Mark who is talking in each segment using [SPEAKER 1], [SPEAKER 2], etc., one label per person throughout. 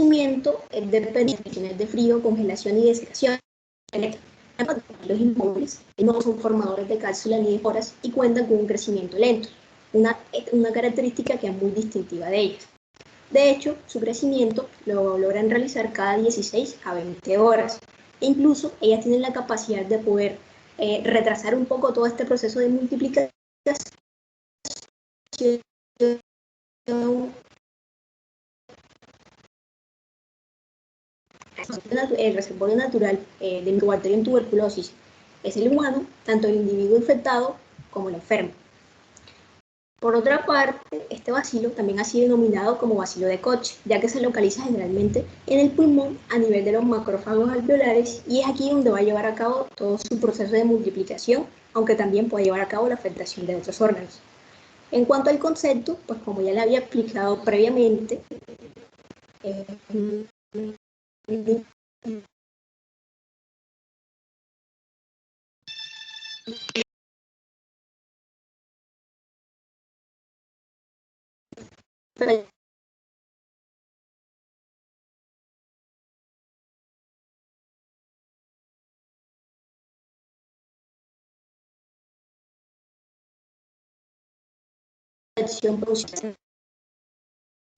[SPEAKER 1] crecimiento es dependiente de condiciones de frío, congelación y desecación. Los inmóviles no son formadores de cápsula ni de esporas y cuentan con un crecimiento lento, una característica que es muy distintiva de ellas. De hecho, su crecimiento lo logran realizar cada 16 a 20 horas. E incluso ellas tienen la capacidad de poder retrasar un poco todo este proceso de multiplicación. El reservorio natural de Mycobacterium tuberculosis es el humano, tanto el individuo infectado como el enfermo. Por otra parte, este bacilo también ha sido denominado como bacilo de Koch, ya que se localiza generalmente en el pulmón a nivel de los macrófagos alveolares y es aquí donde va a llevar a cabo todo su proceso de multiplicación, aunque también puede llevar a cabo la afectación de otros órganos. En cuanto al concepto, pues como ya le había explicado previamente, producida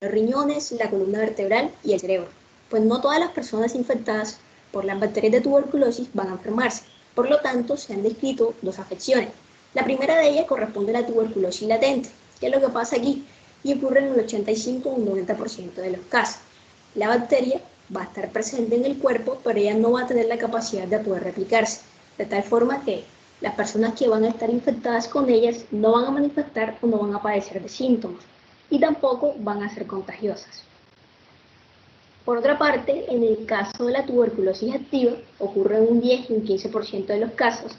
[SPEAKER 1] los riñones, la columna vertebral y el cerebro. Pues no todas las personas infectadas por las bacterias de tuberculosis van a enfermarse. Por lo tanto, se han descrito dos afecciones. La primera de ellas corresponde a la tuberculosis latente. ¿Qué es lo que pasa aquí? Y ocurre en el 85 o un 90% de los casos. La bacteria va a estar presente en el cuerpo, pero ella no va a tener la capacidad de poder replicarse. De tal forma que las personas que van a estar infectadas con ellas no van a manifestar o no van a padecer de síntomas y tampoco van a ser contagiosas. Por otra parte, en el caso de la tuberculosis activa, ocurre en un 10 y un 15% de los casos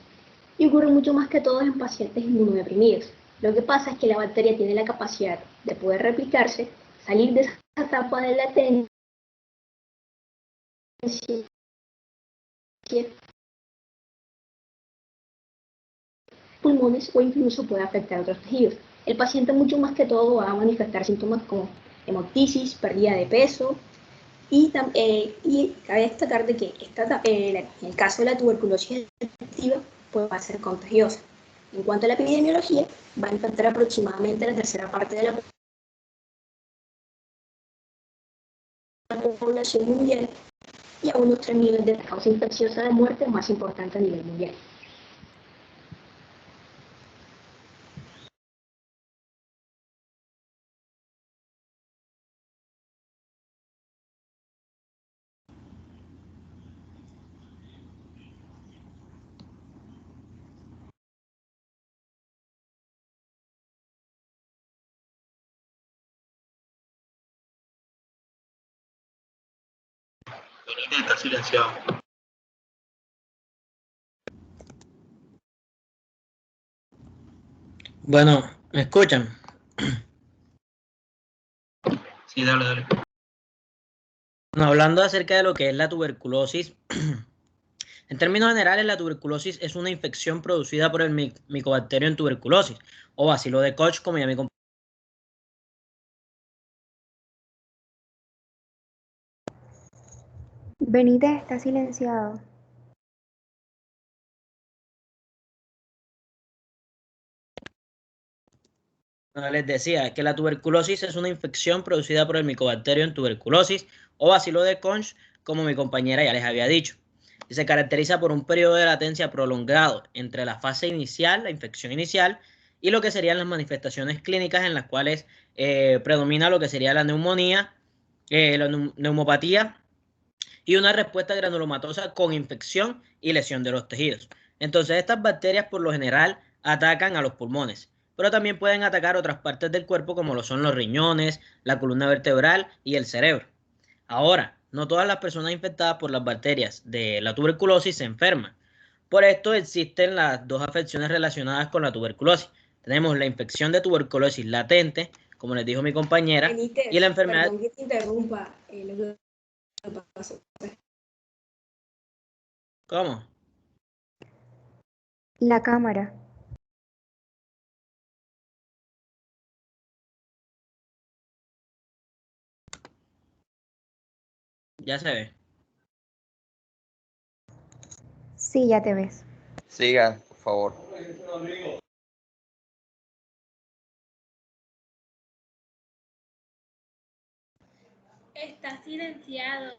[SPEAKER 1] y ocurre mucho más que todo en pacientes inmunodeprimidos. Lo que pasa es que la bacteria tiene la capacidad de poder replicarse, salir de esa etapa de latencia pulmones o incluso puede afectar a otros tejidos. El paciente mucho más que todo va a manifestar síntomas como hemoptisis, pérdida de peso y cabe destacar de que en el caso de la tuberculosis activa pues va a ser contagiosa. En cuanto a la epidemiología, va a infectar aproximadamente la tercera parte de la población mundial y a unos 3 millones de causa infecciosa de muerte más importante a nivel mundial.
[SPEAKER 2] Benítez está silenciado.
[SPEAKER 3] Bueno, ¿me escuchan?
[SPEAKER 2] Sí, dale, dale.
[SPEAKER 3] No, hablando acerca de lo que es la tuberculosis, en términos generales, la tuberculosis es una infección producida por el Mycobacterium tuberculosis o bacilo de Koch, como ya me compañero.
[SPEAKER 4] Benítez está silenciado.
[SPEAKER 3] Les decía que la tuberculosis es una infección producida por el Mycobacterium tuberculosis o bacilo de Koch, como mi compañera ya les había dicho. Y se caracteriza por un periodo de latencia prolongado entre la fase inicial, la infección inicial, y lo que serían las manifestaciones clínicas en las cuales predomina lo que sería la neumonía, la neumopatía y una respuesta granulomatosa con infección y lesión de los tejidos. Entonces, estas bacterias por lo general atacan a los pulmones, pero también pueden atacar otras partes del cuerpo como lo son los riñones, la columna vertebral y el cerebro. Ahora, no todas las personas infectadas por las bacterias de la tuberculosis se enferman. Por esto existen las dos afecciones relacionadas con la tuberculosis. Tenemos la infección de tuberculosis latente, como les dijo mi compañera,
[SPEAKER 1] Benítez,
[SPEAKER 3] y la enfermedad...
[SPEAKER 1] perdón que te interrumpa, lo que pasó.
[SPEAKER 3] ¿Cómo?
[SPEAKER 4] La cámara.
[SPEAKER 3] Ya se ve.
[SPEAKER 4] Sí, ya te ves.
[SPEAKER 5] Siga, por favor.
[SPEAKER 6] Está silenciado.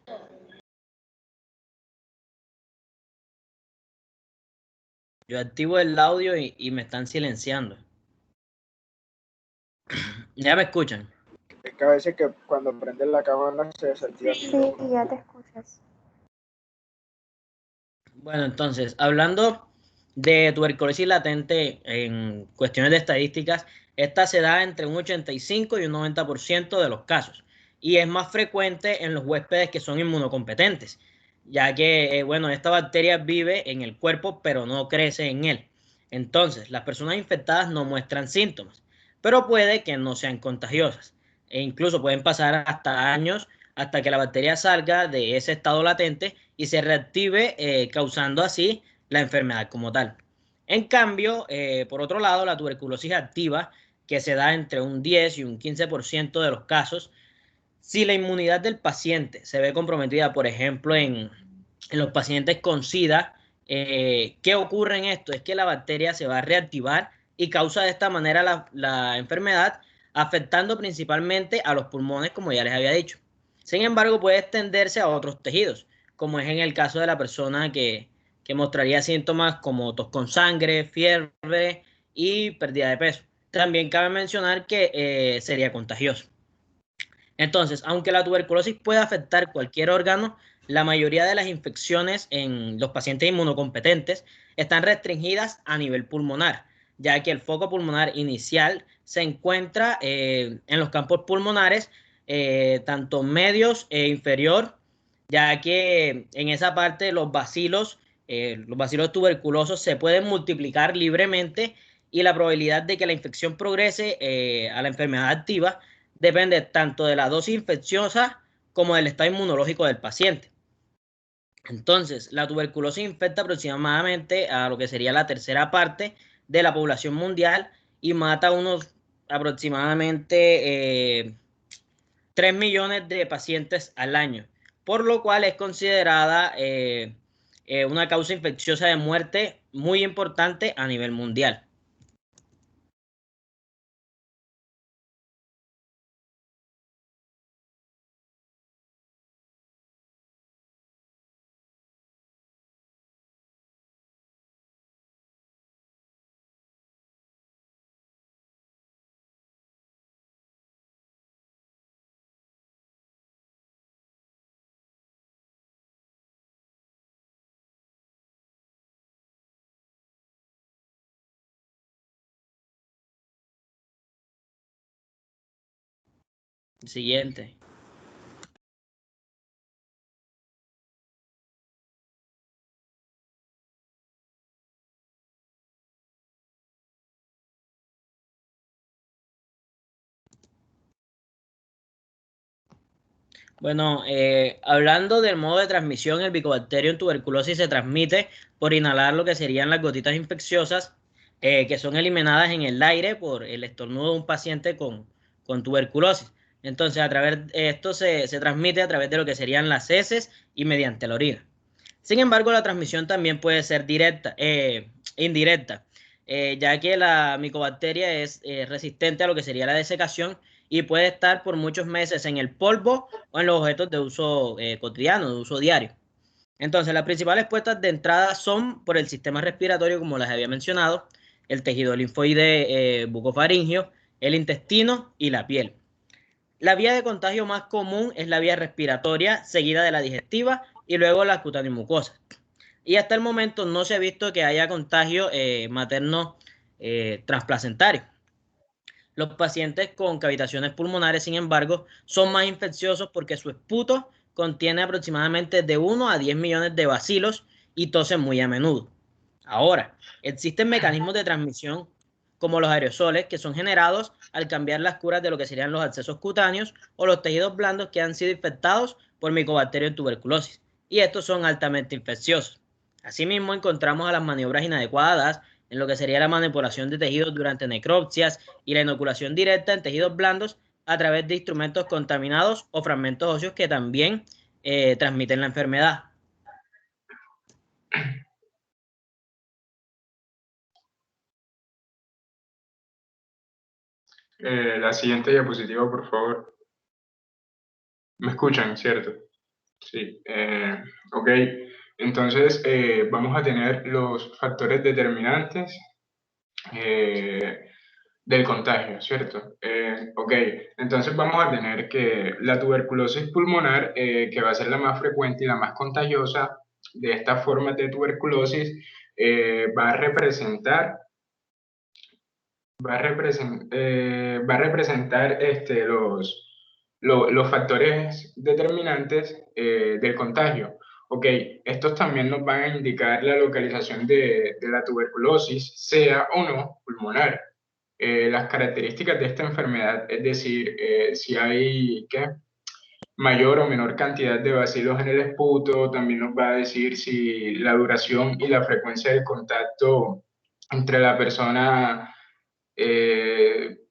[SPEAKER 3] Yo activo el audio y me están silenciando. Ya me escuchan.
[SPEAKER 7] Es que a veces que cuando prendes la cámara se desactiva.
[SPEAKER 4] Sí, ya te escuchas.
[SPEAKER 3] Bueno, entonces, hablando de tuberculosis latente en cuestiones de estadísticas, esta se da entre un 85 y un 90% de los casos y es más frecuente en los huéspedes que son inmunocompetentes, ya que, bueno, esta bacteria vive en el cuerpo pero no crece en él. Entonces, las personas infectadas no muestran síntomas, pero puede que no sean contagiosas e incluso pueden pasar hasta años hasta que la bacteria salga de ese estado latente y se reactive, causando así la enfermedad como tal. En cambio, por otro lado, la tuberculosis activa, que se da entre un 10 y un 15% de los casos, si la inmunidad del paciente se ve comprometida, por ejemplo, en los pacientes con SIDA, ¿qué ocurre en esto? Es que la bacteria se va a reactivar y causa de esta manera la enfermedad, afectando principalmente a los pulmones, como ya les había dicho. Sin embargo, puede extenderse a otros tejidos, como es en el caso de la persona que mostraría síntomas como tos con sangre, fiebre y pérdida de peso. También cabe mencionar que sería contagioso. Entonces, aunque la tuberculosis puede afectar cualquier órgano, la mayoría de las infecciones en los pacientes inmunocompetentes están restringidas a nivel pulmonar, ya que el foco pulmonar inicial se encuentra en los campos pulmonares, tanto medios e inferior, ya que en esa parte los bacilos tuberculosos se pueden multiplicar libremente y la probabilidad de que la infección progrese a la enfermedad activa depende tanto de la dosis infecciosa como del estado inmunológico del paciente. Entonces, la tuberculosis infecta aproximadamente a lo que sería la tercera parte de la población mundial y mata a unos aproximadamente 3 millones de pacientes al año, por lo cual es considerada una causa infecciosa de muerte muy importante a nivel mundial. Siguiente. Bueno, hablando del modo de transmisión, el Bicobacterium en tuberculosis se transmite por inhalar lo que serían las gotitas infecciosas que son eliminadas en el aire por el estornudo de un paciente con tuberculosis. Entonces, esto se transmite a través de lo que serían las heces y mediante la orina. Sin embargo, la transmisión también puede ser indirecta, ya que la micobacteria es resistente a lo que sería la desecación y puede estar por muchos meses en el polvo o en los objetos de uso cotidiano, de uso diario. Entonces, las principales puertas de entrada son por el sistema respiratorio, como les había mencionado, el tejido linfoide bucofaringio, el intestino y la piel. La vía de contagio más común es la vía respiratoria, seguida de la digestiva y luego la cutánea mucosa. Y hasta el momento no se ha visto que haya contagio materno transplacentario. Los pacientes con cavitaciones pulmonares, sin embargo, son más infecciosos porque su esputo contiene aproximadamente de 1 a 10 millones de bacilos y tosen muy a menudo. Ahora, existen mecanismos de transmisión como los aerosoles que son generados al cambiar las curas de lo que serían los abscesos cutáneos o los tejidos blandos que han sido infectados por Mycobacterium tuberculosis. Y estos son altamente infecciosos. Asimismo, encontramos a las maniobras inadecuadas en lo que sería la manipulación de tejidos durante necropsias y la inoculación directa en tejidos blandos a través de instrumentos contaminados o fragmentos óseos que también transmiten la enfermedad.
[SPEAKER 8] La siguiente diapositiva, por favor. ¿Me escuchan, cierto? Sí. Ok. Entonces, vamos a tener los factores determinantes del contagio, ¿cierto? Ok. Entonces, vamos a tener que la tuberculosis pulmonar, que va a ser la más frecuente y la más contagiosa de estas formas de tuberculosis, va a representar los factores determinantes del contagio. Ok, estos también nos van a indicar la localización de la tuberculosis, sea o no pulmonar. Las características de esta enfermedad, es decir, si hay mayor o menor cantidad de bacilos en el esputo, también nos va a decir si la duración y la frecuencia del contacto entre la persona,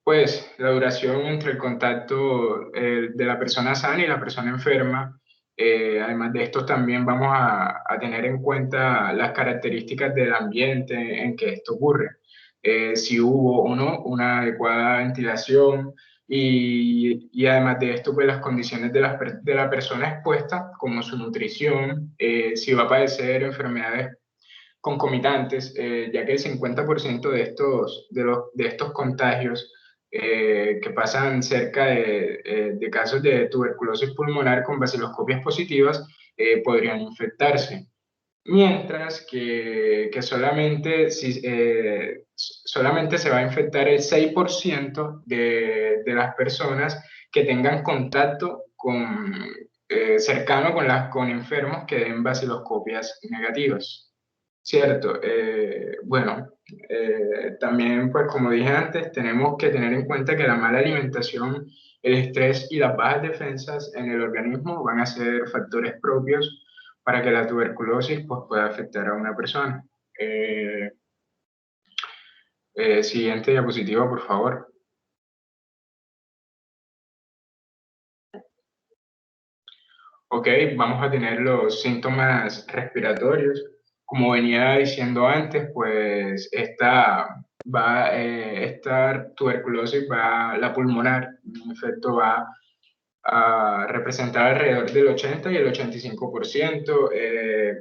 [SPEAKER 8] pues la duración entre el contacto de la persona sana y la persona enferma. Además de esto, también vamos a tener en cuenta las características del ambiente en que esto ocurre. Si hubo o no una adecuada ventilación y además de esto, pues las condiciones de la persona expuesta, como su nutrición, si va a padecer enfermedades concomitantes, ya que el 50% de estos contagios que pasan cerca de casos de tuberculosis pulmonar con baciloscopias positivas podrían infectarse. Mientras que solamente se va a infectar el 6% de las personas que tengan contacto cercano con enfermos que den baciloscopias negativas. Cierto. Bueno, también, pues como dije antes, tenemos que tener en cuenta que la mala alimentación, el estrés y las bajas defensas en el organismo van a ser factores propios para que la tuberculosis pues, pueda afectar a una persona. Siguiente diapositiva, por favor. Ok, vamos a tener los síntomas respiratorios. Como venía diciendo antes, pues esta tuberculosis la pulmonar, en efecto, va a representar alrededor del 80 y el 85%.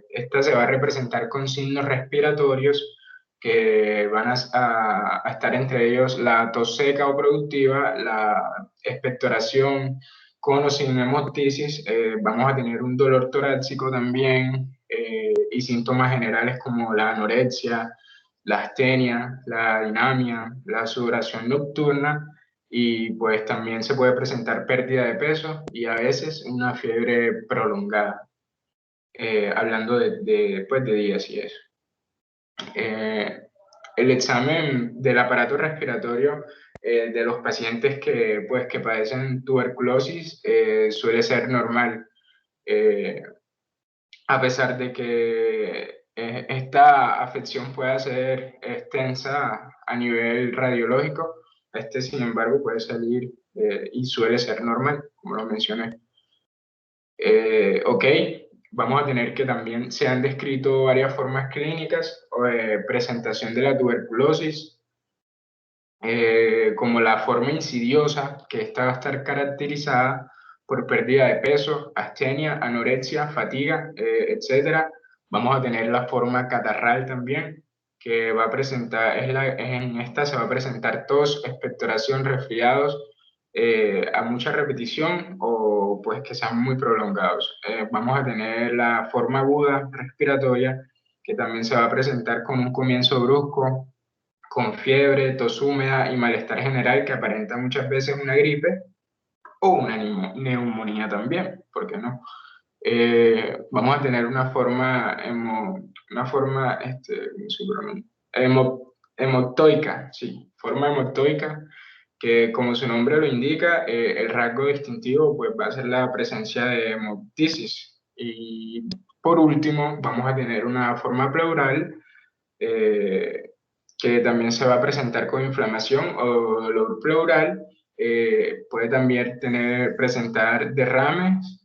[SPEAKER 8] Esta se va a representar con signos respiratorios que van a estar entre ellos la tos seca o productiva, la expectoración con o sin hemoptisis. Vamos a tener un dolor torácico también y síntomas generales como la anorexia, la astenia, la dinamia, la sudoración nocturna y pues también se puede presentar pérdida de peso y a veces una fiebre prolongada, hablando pues, de días y eso. El examen del aparato respiratorio de los pacientes que padecen tuberculosis suele ser normal, a pesar de que esta afección pueda ser extensa a nivel radiológico. Sin embargo, puede salir y suele ser normal, como lo mencioné. Ok, vamos a tener que también se han descrito varias formas clínicas o de presentación de la tuberculosis, como la forma insidiosa, que esta va a estar caracterizada por pérdida de peso, astenia, anorexia, fatiga, etc. Vamos a tener la forma catarral también, que va a presentar, en esta se va a presentar tos, expectoración, resfriados a mucha repetición o pues que sean muy prolongados. Vamos a tener la forma aguda respiratoria, que también se va a presentar con un comienzo brusco, con fiebre, tos húmeda y malestar general que aparenta muchas veces una gripe o una neumonía también, ¿por qué no? Vamos a tener una forma hemoctoica, sí, forma hemoctoica, que como su nombre lo indica, el rasgo distintivo pues, va a ser la presencia de hemoptisis. Y por último, vamos a tener una forma pleural, que también se va a presentar con inflamación o dolor pleural. Puede también presentar derrames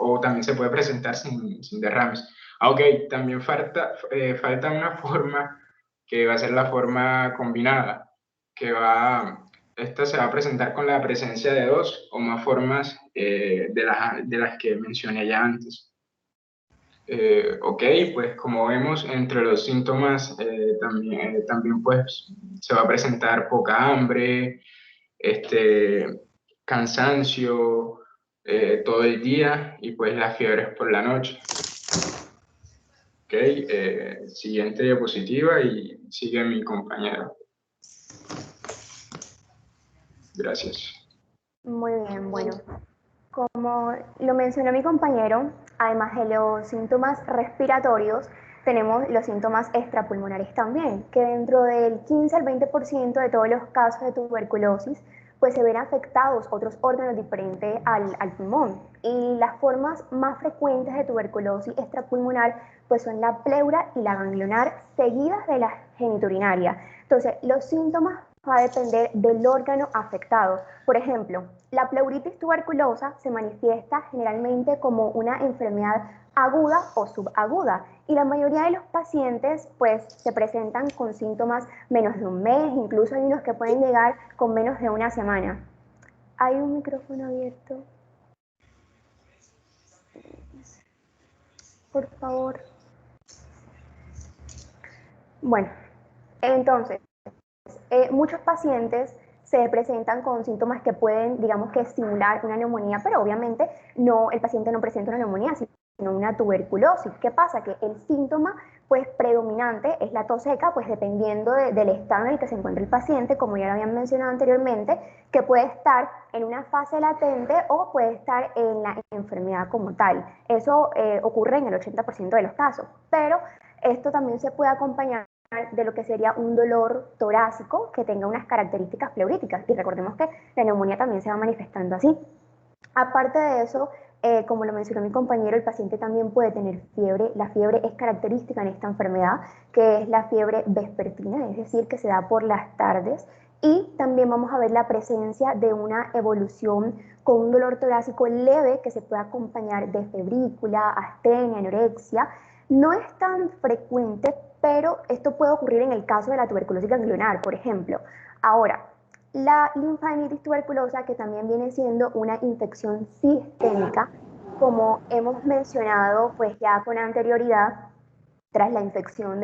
[SPEAKER 8] o también se puede presentar sin derrames. Ok, también falta una forma que va a ser la forma combinada, esta se va a presentar con la presencia de dos o más formas de las que mencioné ya antes. Ok, pues como vemos, entre los síntomas también pues se va a presentar poca hambre, cansancio todo el día y pues las fiebres por la noche. Ok, siguiente diapositiva y sigue mi compañero. Gracias.
[SPEAKER 4] Muy bien, bueno. Como lo mencionó mi compañero, además de los síntomas respiratorios, tenemos los síntomas extrapulmonares también, que dentro del 15 al 20% de todos los casos de tuberculosis, pues se ven afectados otros órganos diferentes al pulmón. Y las formas más frecuentes de tuberculosis extrapulmonar, pues son la pleura y la ganglionar, seguidas de la genitourinaria. Entonces, los síntomas va a depender del órgano afectado. Por ejemplo, la pleuritis tuberculosa se manifiesta generalmente como una enfermedad aguda o subaguda y la mayoría de los pacientes pues se presentan con síntomas menos de un mes, incluso hay unos que pueden llegar con menos de una semana. Hay un micrófono abierto. Por favor. Bueno, entonces, muchos pacientes se presentan con síntomas que pueden, digamos que simular una neumonía, pero obviamente el paciente no presenta una neumonía, sino una tuberculosis. ¿Qué pasa? Que el síntoma pues predominante es la tos seca, pues dependiendo del estado en el que se encuentra el paciente, como ya lo habían mencionado anteriormente, que puede estar en una fase latente o puede estar en la enfermedad como tal. Eso ocurre en el 80% de los casos, pero esto también se puede acompañar de lo que sería un dolor torácico que tenga unas características pleuríticas. Y recordemos que la neumonía también se va manifestando así. Aparte de eso, como lo mencionó mi compañero, el paciente también puede tener fiebre. La fiebre es característica en esta enfermedad, que es la fiebre vespertina, es decir, que se da por las tardes. Y también vamos a ver la presencia de una evolución con un dolor torácico leve que se puede acompañar de febrícula, astenia, anorexia. No es tan frecuente, pero esto puede ocurrir en el caso de la tuberculosis ganglionar, por ejemplo. Ahora, la linfadenitis tuberculosa, que también viene siendo una infección sistémica, como hemos mencionado pues ya con anterioridad, tras la infección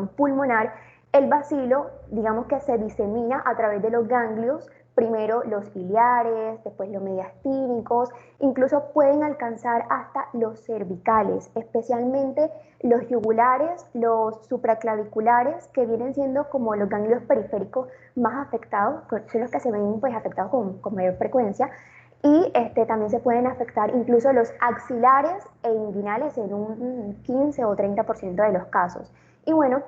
[SPEAKER 4] pulmonar, el bacilo, digamos que se disemina a través de los ganglios, primero los ciliares, después los mediastínicos, incluso pueden alcanzar hasta los cervicales, especialmente los yugulares, los supraclaviculares, que vienen siendo como los ganglios periféricos más afectados, son los que se ven pues afectados con mayor frecuencia, y también se pueden afectar incluso los axilares e inguinales en un 15 o 30% de los casos. Y bueno,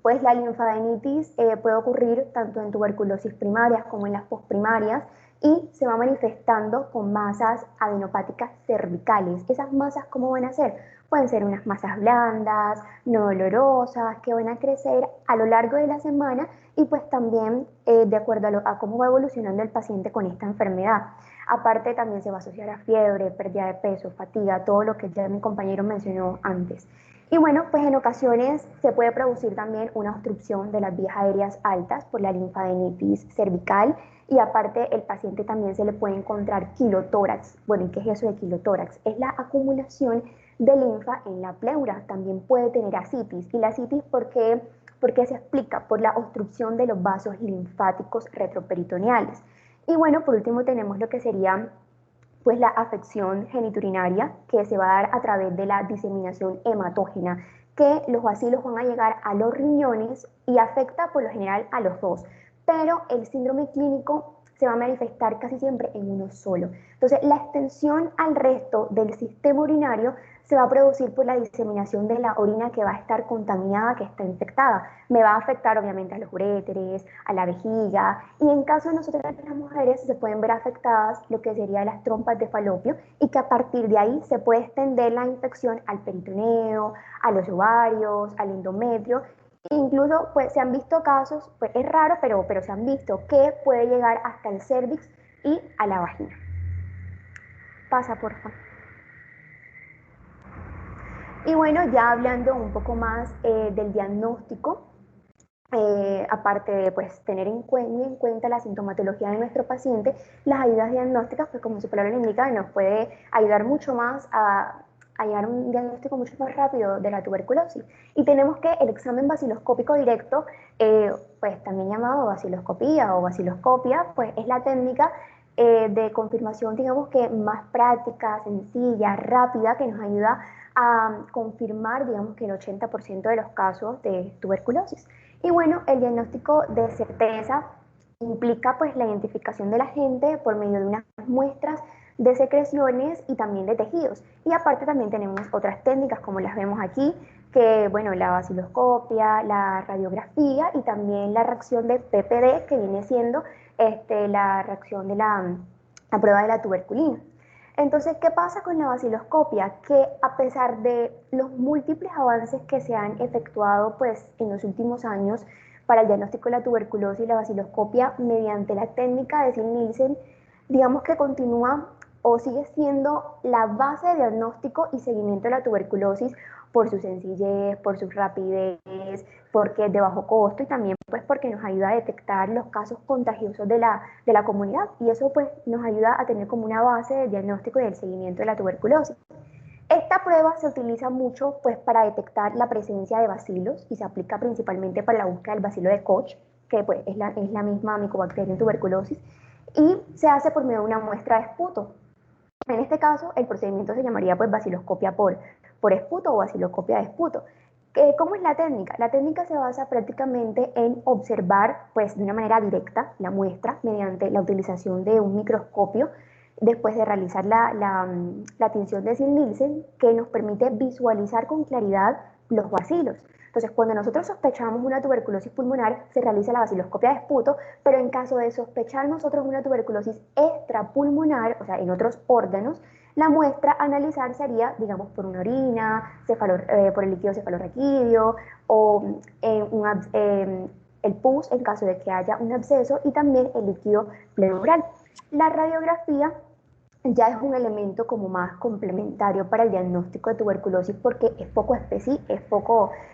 [SPEAKER 4] pues la linfadenitis puede ocurrir tanto en tuberculosis primarias como en las posprimarias y se va manifestando con masas adenopáticas cervicales. ¿Esas masas cómo van a ser? Pueden ser unas masas blandas, no dolorosas, que van a crecer a lo largo de la semana y pues también de acuerdo a cómo va evolucionando el paciente con esta enfermedad. Aparte también se va a asociar a fiebre, pérdida de peso, fatiga, todo lo que ya mi compañero mencionó antes. Y bueno, pues en ocasiones se puede producir también una obstrucción de las vías aéreas altas por la linfadenitis cervical y aparte el paciente también se le puede encontrar quilotórax. Bueno, ¿y qué es eso de quilotórax? Es la acumulación de linfa en la pleura. También puede tener ascitis. ¿Y la ascitis por qué se explica? Por la obstrucción de los vasos linfáticos retroperitoneales. Y bueno, por último tenemos lo que sería pues la afección geniturinaria que se va a dar a través de la diseminación hematógena, que los bacilos van a llegar a los riñones y afecta por lo general a los dos, pero el síndrome clínico se va a manifestar casi siempre en uno solo. Entonces, la extensión al resto del sistema urinario se va a producir por la diseminación de la orina que va a estar contaminada, que está infectada. Me va a afectar obviamente a los uréteres, a la vejiga, y en caso de nosotras las mujeres se pueden ver afectadas lo que serían las trompas de falopio y que a partir de ahí se puede extender la infección al peritoneo, a los ovarios, al endometrio. Incluso pues se han visto casos, pues es raro, pero se han visto que puede llegar hasta el cérvix y a la vagina. Pasa, por favor. Y bueno, ya hablando un poco más del diagnóstico, aparte de pues, tener en cuenta la sintomatología de nuestro paciente, las ayudas diagnósticas, pues como su palabra lo indica, nos puede ayudar mucho más a llegar a un diagnóstico mucho más rápido de la tuberculosis. Y tenemos que el examen baciloscópico directo, pues también llamado baciloscopía o baciloscopia, pues es la técnica de confirmación, digamos que más práctica, sencilla, rápida, que nos ayuda a confirmar, digamos que el 80% de los casos de tuberculosis. Y bueno, el diagnóstico de certeza implica pues la identificación de la gente por medio de unas muestras de secreciones y también de tejidos. Y aparte también tenemos otras técnicas como las vemos aquí, que bueno, la baciloscopia, la radiografía y también la reacción de PPD, que viene siendo la reacción de la prueba de la tuberculina. Entonces, ¿qué pasa con la baciloscopia? Que a pesar de los múltiples avances que se han efectuado pues, en los últimos años para el diagnóstico de la tuberculosis, la baciloscopia mediante la técnica de Ziehl-Neelsen, digamos que continúa o sigue siendo la base de diagnóstico y seguimiento de la tuberculosis por su sencillez, por su rapidez, porque es de bajo costo y también pues porque nos ayuda a detectar los casos contagiosos de la comunidad y eso pues nos ayuda a tener como una base del diagnóstico y del seguimiento de la tuberculosis. Esta prueba se utiliza mucho pues para detectar la presencia de bacilos y se aplica principalmente para la búsqueda del bacilo de Koch, que pues es la misma micobacteria en tuberculosis, y se hace por medio de una muestra de esputo. En este caso, el procedimiento se llamaría pues baciloscopia por esputo o baciloscopia de esputo. ¿Cómo es la técnica? La técnica se basa prácticamente en observar pues, de una manera directa la muestra mediante la utilización de un microscopio después de realizar la tinción de Ziehl-Neelsen que nos permite visualizar con claridad los bacilos. Entonces, cuando nosotros sospechamos una tuberculosis pulmonar, se realiza la baciloscopia de esputo, pero en caso de sospechar nosotros una tuberculosis extrapulmonar, o sea, en otros órganos, la muestra a analizar sería, digamos, por una orina, por el líquido cefalorraquídeo o el pus en caso de que haya un absceso y también el líquido pleural. La radiografía ya es un elemento como más complementario para el diagnóstico de tuberculosis porque es poco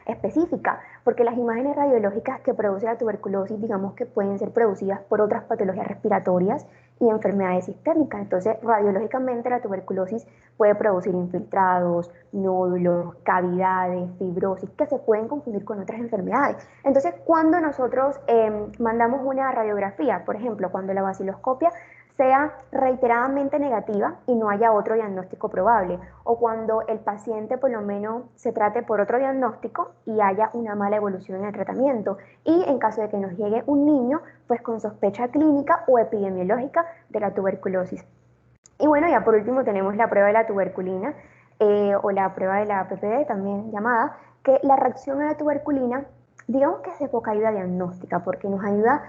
[SPEAKER 4] específica, porque las imágenes radiológicas que produce la tuberculosis, digamos que pueden ser producidas por otras patologías respiratorias y enfermedades sistémicas. Entonces, radiológicamente la tuberculosis puede producir infiltrados, nódulos, cavidades, fibrosis, que se pueden confundir con otras enfermedades. Entonces, cuando nosotros mandamos una radiografía, por ejemplo, cuando la baciloscopia sea reiteradamente negativa y no haya otro diagnóstico probable, o cuando el paciente por lo menos se trate por otro diagnóstico y haya una mala evolución en el tratamiento, y en caso de que nos llegue un niño, pues con sospecha clínica o epidemiológica de la tuberculosis. Y bueno, ya por último tenemos la prueba de la tuberculina, o la prueba de la PPD también llamada, que la reacción a la tuberculina, digamos que es de poca ayuda diagnóstica, porque nos ayuda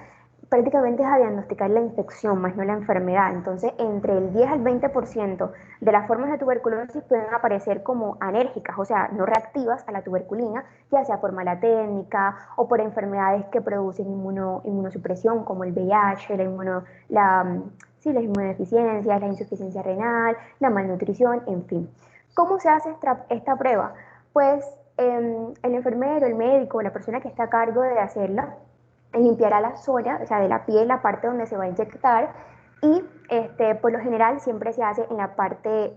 [SPEAKER 4] prácticamente es a diagnosticar la infección, más no la enfermedad. Entonces, entre el 10 al 20% de las formas de tuberculosis pueden aparecer como anérgicas, o sea, no reactivas a la tuberculina, ya sea por mala técnica o por enfermedades que producen inmunosupresión, como el VIH, las inmunodeficiencias, la insuficiencia renal, la malnutrición, en fin. ¿Cómo se hace esta prueba? Pues el enfermero, el médico, la persona que está a cargo de hacerla, limpiará la zona, o sea, de la piel, la parte donde se va a inyectar y por lo general siempre se hace en la parte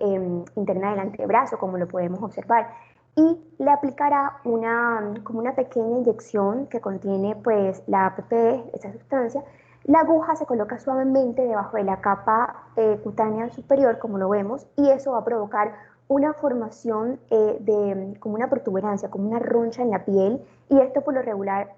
[SPEAKER 4] interna del antebrazo, como lo podemos observar, y le aplicará como una pequeña inyección que contiene pues la PPD, esa sustancia. La aguja se coloca suavemente debajo de la capa cutánea superior, como lo vemos, y eso va a provocar una formación como una protuberancia, como una roncha en la piel, y esto por lo regular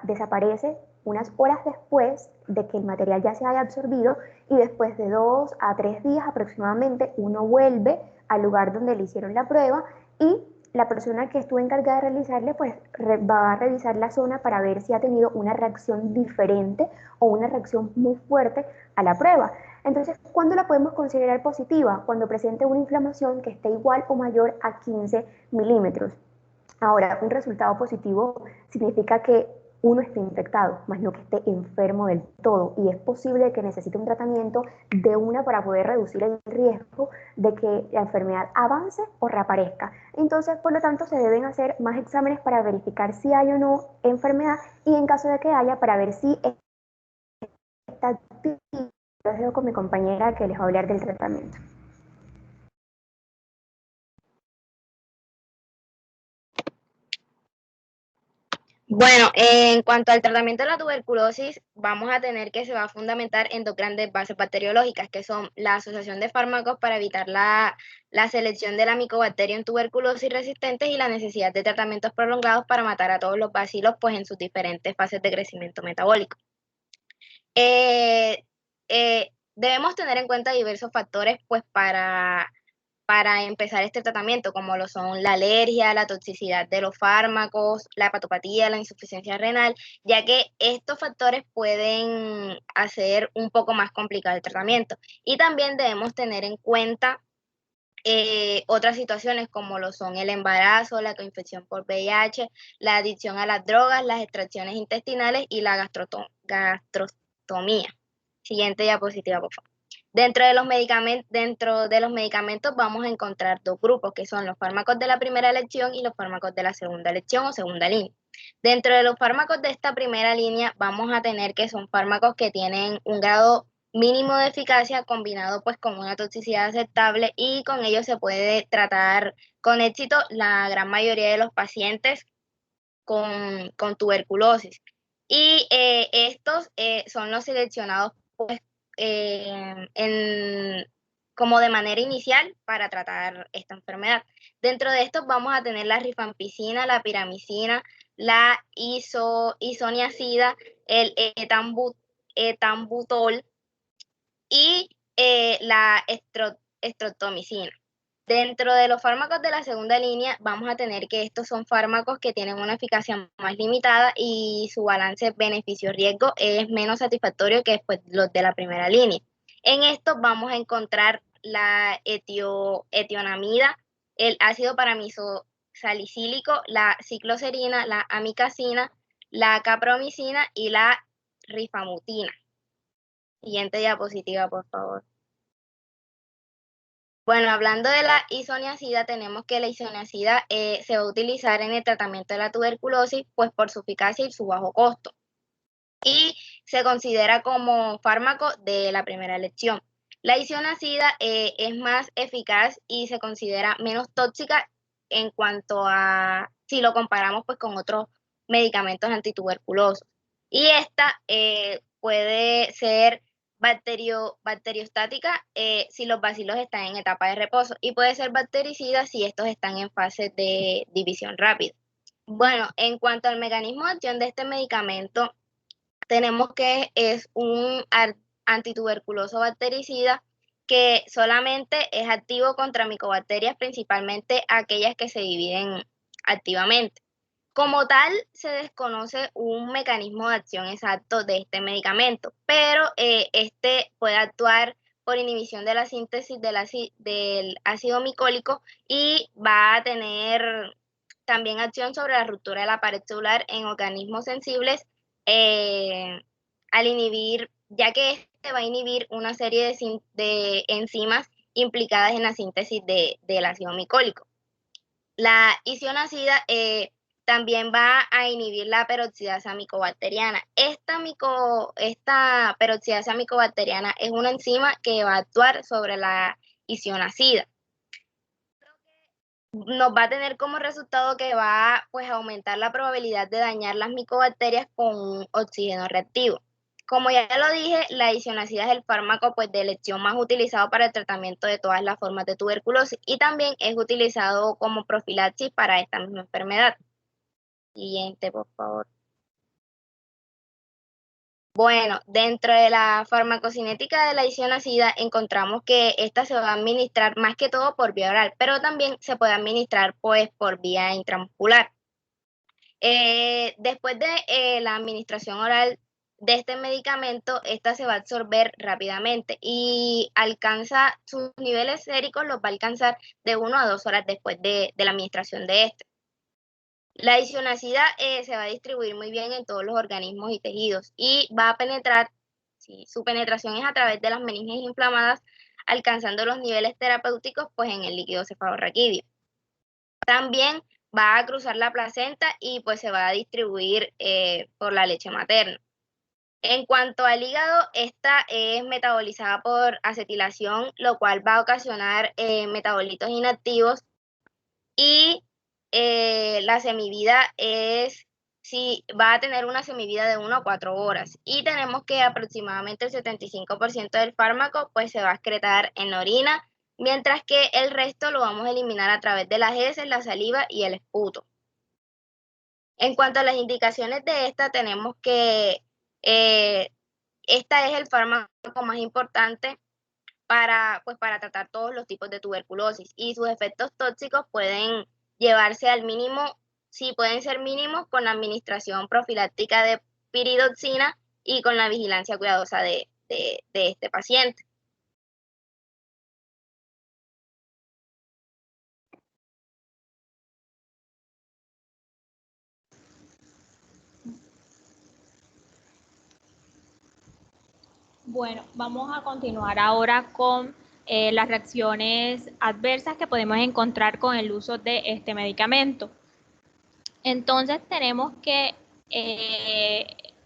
[SPEAKER 4] desaparece unas horas después de que el material ya se haya absorbido y después de 2 a 3 días aproximadamente uno vuelve al lugar donde le hicieron la prueba y la persona que estuvo encargada de realizarle pues va a revisar la zona para ver si ha tenido una reacción diferente o una reacción muy fuerte a la prueba. Entonces, ¿cuándo la podemos considerar positiva? Cuando presente una inflamación que esté igual o mayor a 15 milímetros. Ahora, un resultado positivo significa que uno esté infectado, más no que esté enfermo del todo. Y es posible que necesite un tratamiento de una para poder reducir el riesgo de que la enfermedad avance o reaparezca. Entonces, por lo tanto, se deben hacer más exámenes para verificar si hay o no enfermedad y en caso de que haya, para ver si está activo. Los dejo con mi compañera que les va a hablar del tratamiento.
[SPEAKER 9] Bueno, en cuanto al tratamiento de la tuberculosis, vamos a tener que se va a fundamentar en dos grandes bases bacteriológicas, que son la asociación de fármacos para evitar la selección de la micobacteria en tuberculosis resistentes y la necesidad de tratamientos prolongados para matar a todos los bacilos pues, en sus diferentes fases de crecimiento metabólico. Debemos tener en cuenta diversos factores pues, para empezar este tratamiento, como lo son la alergia, la toxicidad de los fármacos, la hepatopatía, la insuficiencia renal, ya que estos factores pueden hacer un poco más complicado el tratamiento. Y también debemos tener en cuenta otras situaciones como lo son el embarazo, la coinfección por VIH, la adicción a las drogas, las extracciones intestinales y la gastrostomía. Siguiente diapositiva, por favor. Dentro de los medicamentos vamos a encontrar dos grupos, que son los fármacos de la primera elección y los fármacos de la segunda elección o segunda línea. Dentro de los fármacos de esta primera línea vamos a tener que son fármacos que tienen un grado mínimo de eficacia combinado pues con una toxicidad aceptable y con ello se puede tratar con éxito la gran mayoría de los pacientes con tuberculosis. Y estos son los seleccionados pues como de manera inicial para tratar esta enfermedad. Dentro de estos vamos a tener la rifampicina, la piramicina, la isoniazida, el etambutol y la estreptomicina. Dentro de los fármacos de la segunda línea vamos a tener que estos son fármacos que tienen una eficacia más limitada y su balance beneficio-riesgo es menos satisfactorio que después los de la primera línea. En estos vamos a encontrar la etionamida, el ácido paramisosalicílico, la cicloserina, la amicacina, la capromicina y la rifamutina. Siguiente diapositiva, por favor. Bueno, hablando de la isoniazida, tenemos que la isoniazida se va a utilizar en el tratamiento de la tuberculosis, pues por su eficacia y su bajo costo. Y se considera como fármaco de la primera elección. La isoniazida es más eficaz y se considera menos tóxica en cuanto a, si lo comparamos pues con otros medicamentos antituberculosos. Y esta puede ser bacteriostática si los bacilos están en etapa de reposo y puede ser bactericida si estos están en fase de división rápida. Bueno, en cuanto al mecanismo de acción de este medicamento, tenemos que es un antituberculoso bactericida que solamente es activo contra micobacterias, principalmente aquellas que se dividen activamente. Como tal, se desconoce un mecanismo de acción exacto de este medicamento, pero este puede actuar por inhibición de la síntesis del ácido micólico y va a tener también acción sobre la ruptura de la pared celular en organismos sensibles al inhibir, ya que este va a inhibir una serie de enzimas implicadas en la síntesis del ácido micólico. La isoniazida también va a inhibir la peroxidasa micobacteriana. Esta peroxidasa micobacteriana es una enzima que va a actuar sobre la isoniazida. Nos va a tener como resultado que va pues, a aumentar la probabilidad de dañar las micobacterias con un oxígeno reactivo. Como ya lo dije, la isoniazida es el fármaco pues, de elección más utilizado para el tratamiento de todas las formas de tuberculosis y también es utilizado como profilaxis para esta misma enfermedad. Siguiente, por favor. Bueno, dentro de la farmacocinética de la isoniazida encontramos que esta se va a administrar más que todo por vía oral, pero también se puede administrar pues, por vía intramuscular. Después de la administración oral de este medicamento, esta se va a absorber rápidamente y alcanza sus niveles séricos, los va a alcanzar de 1 a 2 horas después de la administración de este. La isoniazida se va a distribuir muy bien en todos los organismos y tejidos y va a penetrar, sí, su penetración es a través de las meninges inflamadas, alcanzando los niveles terapéuticos pues en el líquido cefalorraquídeo. También va a cruzar la placenta y pues se va a distribuir por la leche materna. En cuanto al hígado, esta es metabolizada por acetilación, lo cual va a ocasionar metabolitos inactivos y la semivida va a tener una semivida de 1 a 4 horas y tenemos que aproximadamente el 75% del fármaco pues se va a excretar en orina, mientras que el resto lo vamos a eliminar a través de las heces, la saliva y el esputo. En cuanto a las indicaciones de esta, tenemos que esta es el fármaco más importante para tratar todos los tipos de tuberculosis y sus efectos tóxicos pueden llevarse al mínimo, sí pueden ser mínimos con la administración profiláctica de piridoxina y con la vigilancia cuidadosa de este paciente.
[SPEAKER 10] Bueno, vamos a continuar ahora con las reacciones adversas que podemos encontrar con el uso de este medicamento. Entonces tenemos que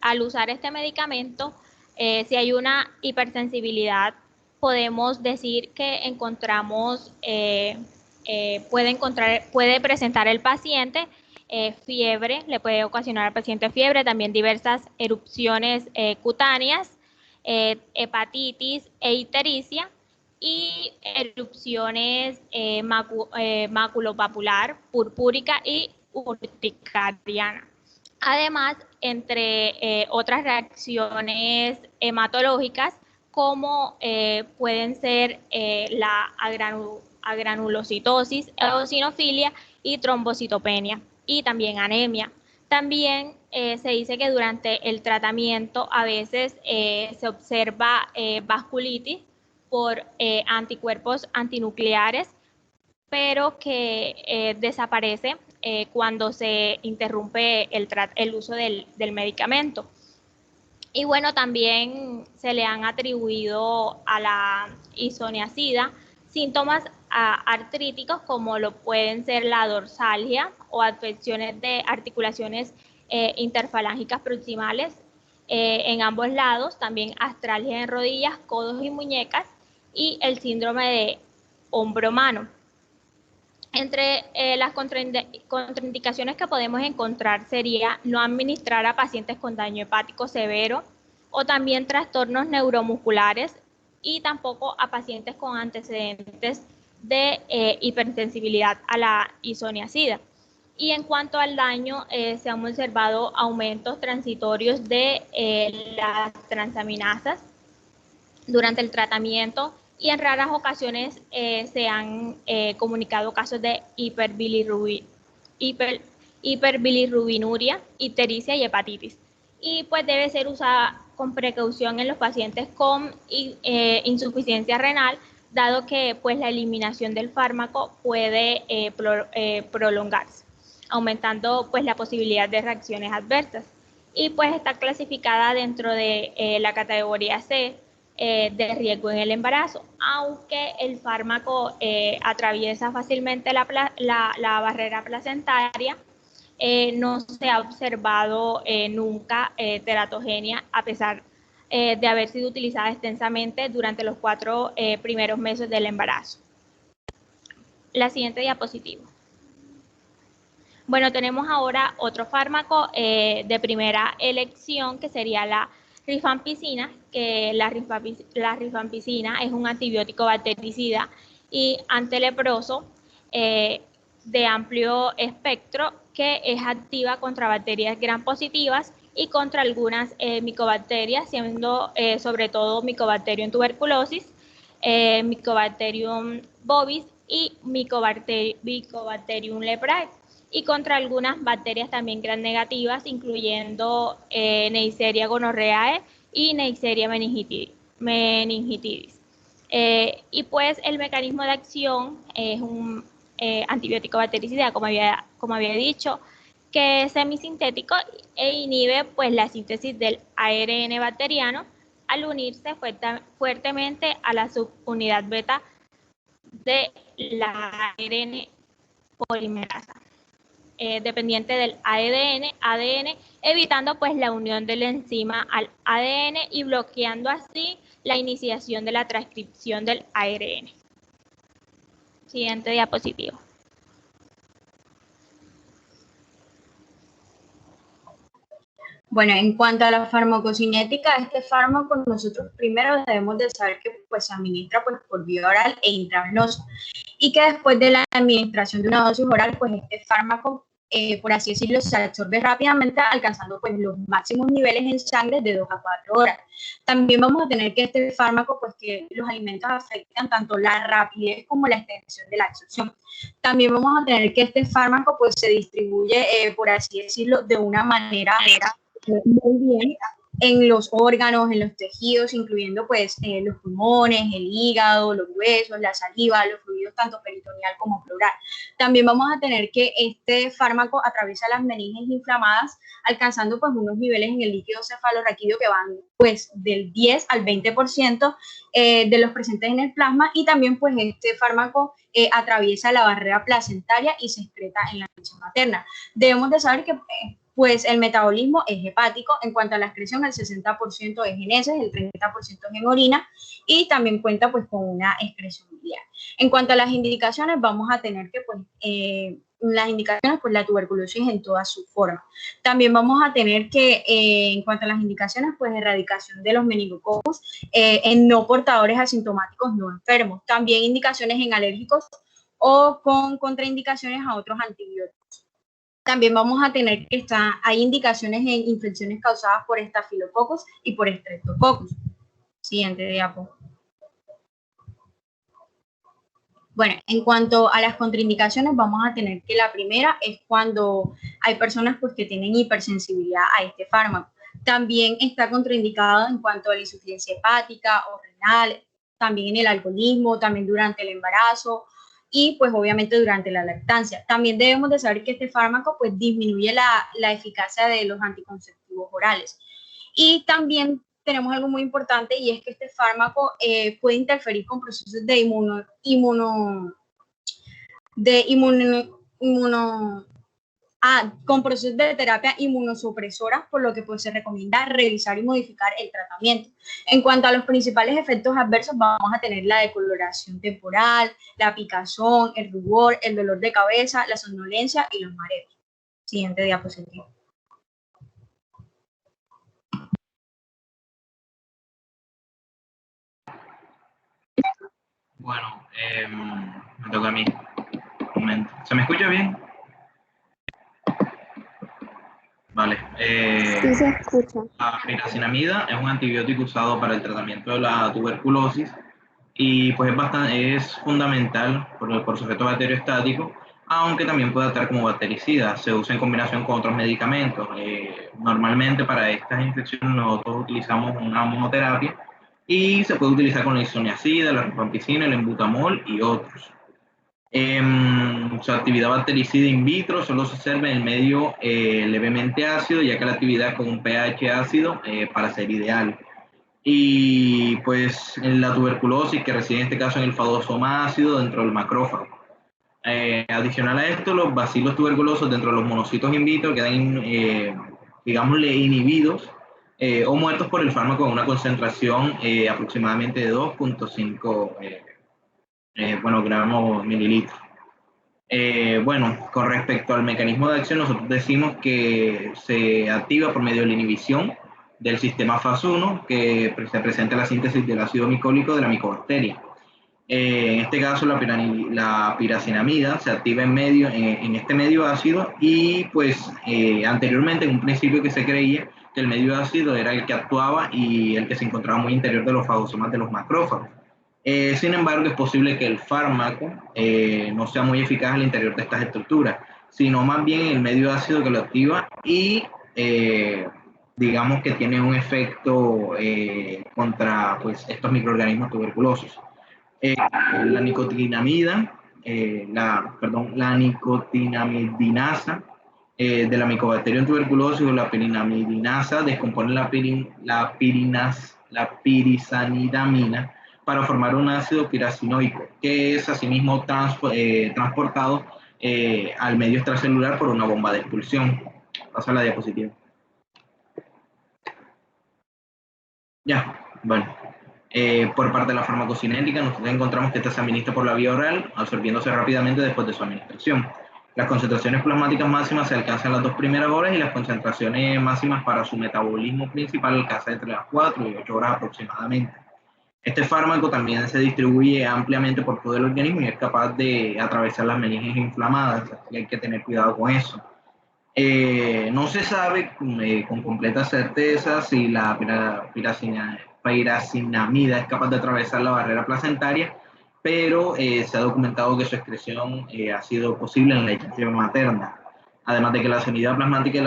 [SPEAKER 10] al usar este medicamento, si hay una hipersensibilidad, podemos decir que encontramos, puede presentar el paciente fiebre, le puede ocasionar al paciente fiebre, también diversas erupciones cutáneas, hepatitis e ictericia y erupciones maculopapular, purpúrica y urticariana. Además, entre otras reacciones hematológicas, como pueden ser la agranulocitosis, eosinofilia y trombocitopenia, y también anemia. También se dice que durante el tratamiento a veces se observa vasculitis por anticuerpos antinucleares, pero que desaparece cuando se interrumpe el uso del medicamento. Y bueno, también se le han atribuido a la isoniazida síntomas artríticos como lo pueden ser la dorsalgia o afecciones de articulaciones interfalángicas proximales en ambos lados, también astralgia en rodillas, codos y muñecas y el síndrome de hombro-mano. Entre las contraindicaciones que podemos encontrar sería no administrar a pacientes con daño hepático severo o también trastornos neuromusculares y tampoco a pacientes con antecedentes de hipersensibilidad a la isoniazida. Y en cuanto al daño, se han observado aumentos transitorios de las transaminasas durante el tratamiento y en raras ocasiones se han comunicado casos de hiperbilirrubinuria, ictericia y hepatitis. Y pues debe ser usada con precaución en los pacientes con insuficiencia renal, dado que pues la eliminación del fármaco puede prolongarse, aumentando pues la posibilidad de reacciones adversas. Y pues está clasificada dentro de la categoría C, de riesgo en el embarazo, aunque el fármaco atraviesa fácilmente la barrera placentaria, no se ha observado nunca teratogenia a pesar de haber sido utilizada extensamente durante los 4 primeros meses del embarazo. La siguiente diapositiva. Bueno, tenemos ahora otro fármaco de primera elección que sería la rifampicina, que la rifampicina es un antibiótico bactericida y antileproso de amplio espectro que es activa contra bacterias gram positivas y contra algunas micobacterias, siendo sobre todo Mycobacterium tuberculosis, Mycobacterium bovis y Mycobacterium leprae, y contra algunas bacterias también gram negativas, incluyendo Neisseria gonorrhoeae y Neisseria meningitidis. Y pues el mecanismo de acción es un antibiótico bactericida, como había dicho, que es semisintético e inhibe pues la síntesis del ARN bacteriano al unirse fuertemente a la subunidad beta de la ARN polimerasa, dependiente del ADN, evitando pues la unión de la enzima al ADN y bloqueando así la iniciación de la transcripción del ARN. Siguiente diapositiva.
[SPEAKER 11] Bueno, en cuanto a la farmacocinética, este fármaco nosotros primero debemos de saber que pues, se administra pues, por vía oral e intravenosa y que después de la administración de una dosis oral, pues este fármaco, por así decirlo, se absorbe rápidamente alcanzando pues, los máximos niveles en sangre de 2 a 4 horas. También vamos a tener que este fármaco, pues que los alimentos afectan tanto la rapidez como la extensión de la absorción. También vamos a tener que este fármaco pues se distribuye, por así decirlo, de una manera muy bien en los órganos, en los tejidos, incluyendo pues los pulmones, el hígado, los huesos, la saliva, los fluidos tanto peritoneal como pleural. También vamos a tener que este fármaco atraviesa las meninges inflamadas, alcanzando pues unos niveles en el líquido cefalorraquídeo que van pues del 10 al 20% de los presentes en el plasma, y también pues este fármaco atraviesa la barrera placentaria y se excreta en la leche materna. Debemos de saber que pues el metabolismo es hepático. En cuanto a la excreción, el 60% es en heces, el 30% es en orina, y también cuenta pues con una excreción biliar. En cuanto a las indicaciones, vamos a tener que pues las indicaciones pues la tuberculosis en toda su forma. También vamos a tener que en cuanto a las indicaciones pues erradicación de los meningococos en no portadores asintomáticos no enfermos. También indicaciones en alérgicos o con contraindicaciones a otros antibióticos. También vamos a tener que hay indicaciones en infecciones causadas por estafilococos y por estreptococos. Siguiente diapo. Bueno, en cuanto a las contraindicaciones, vamos a tener que la primera es cuando hay personas pues, que tienen hipersensibilidad a este fármaco. También está contraindicado en cuanto a la insuficiencia hepática o renal, también en el alcoholismo, también durante el embarazo, y pues obviamente durante la lactancia. También debemos de saber que este fármaco pues disminuye la eficacia de los anticonceptivos orales. Y también tenemos algo muy importante, y es que este fármaco puede interferir con procesos con procesos de terapia inmunosupresora, por lo que pues, se recomienda revisar y modificar el tratamiento. En cuanto a los principales efectos adversos, vamos a tener la decoloración temporal, la picazón, el rubor, el dolor de cabeza, la somnolencia y los mareos. Siguiente diapositiva.
[SPEAKER 2] Bueno, me toca a mí. Un momento. ¿Se me escucha bien? Vale.
[SPEAKER 4] Sí se escucha.
[SPEAKER 2] La piracinamida es un antibiótico usado para el tratamiento de la tuberculosis y pues es fundamental por su efecto bacteriostático, aunque también puede actuar como bactericida. Se usa en combinación con otros medicamentos. Normalmente para estas infecciones nosotros utilizamos una monoterapia y se puede utilizar con la isoniazida, la rifampicina, el embutamol y otros. Su actividad bactericida in vitro solo se observa en el medio levemente ácido, ya que la actividad con un pH ácido para ser ideal. Y pues en la tuberculosis, que reside en este caso en el fagosoma ácido dentro del macrófago. Adicional a esto, los bacilos tuberculosos dentro de los monocitos in vitro quedan, digámosle, inhibidos o muertos por el fármaco en una concentración aproximadamente de 2.5 gramos mililitros. Bueno, con respecto al mecanismo de acción, nosotros decimos que se activa por medio de la inhibición del sistema Fas1, que se presenta la síntesis del ácido micólico de la micobacteria. En este caso, la piracinamida se activa en este medio ácido, y pues anteriormente, en un principio, que se creía que el medio ácido era el que actuaba y el que se encontraba muy interior de los fagosomas de los macrófagos. Sin embargo, es posible que el fármaco no sea muy eficaz al interior de estas estructuras, sino más bien el medio ácido que lo activa y digamos que tiene un efecto contra pues, estos microorganismos tuberculosos. La nicotinamida, la nicotinamidinasa de la Mycobacterium tuberculosis o la pirinamidinasa descompone la pirizanidamina para formar un ácido piracinoico, que es asimismo transportado al medio extracelular por una bomba de expulsión. Pasa a la diapositiva. Ya, bueno. Por parte de la farmacocinética, nosotros encontramos que esta se administra por la vía oral, absorbiéndose rápidamente después de su administración. Las concentraciones plasmáticas máximas se alcanzan en las 2 primeras horas y las concentraciones máximas para su metabolismo principal alcanzan entre las 4 y 8 horas aproximadamente. Este fármaco también se distribuye ampliamente por todo el organismo y es capaz de atravesar las meninges inflamadas, así que hay que tener cuidado con eso. No se sabe con completa certeza si la piracinamida es capaz de atravesar la barrera placentaria, pero se ha documentado que su excreción ha sido posible en la lactancia materna. Además de que la salinidad plasmática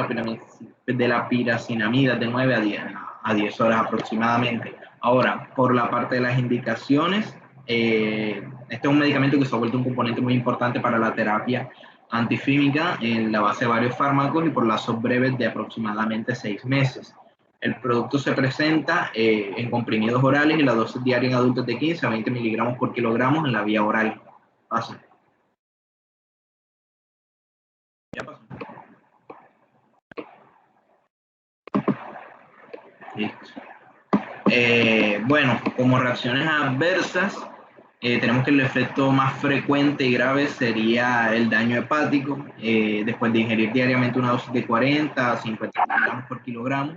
[SPEAKER 2] de la piracinamida es de 9 a 10 horas aproximadamente. Ahora, por la parte de las indicaciones, este es un medicamento que se ha vuelto un componente muy importante para la terapia antifímica en la base de varios fármacos y por lazos breves de aproximadamente 6 meses. El producto se presenta en comprimidos orales y la dosis diaria en adultos de 15 a 20 miligramos por kilogramo en la vía oral. Pasa. Ya pasó. Listo. Bueno, como reacciones adversas, tenemos que el efecto más frecuente y grave sería el daño hepático, después de ingerir diariamente una dosis de 40 a 50 miligramos por kilogramo.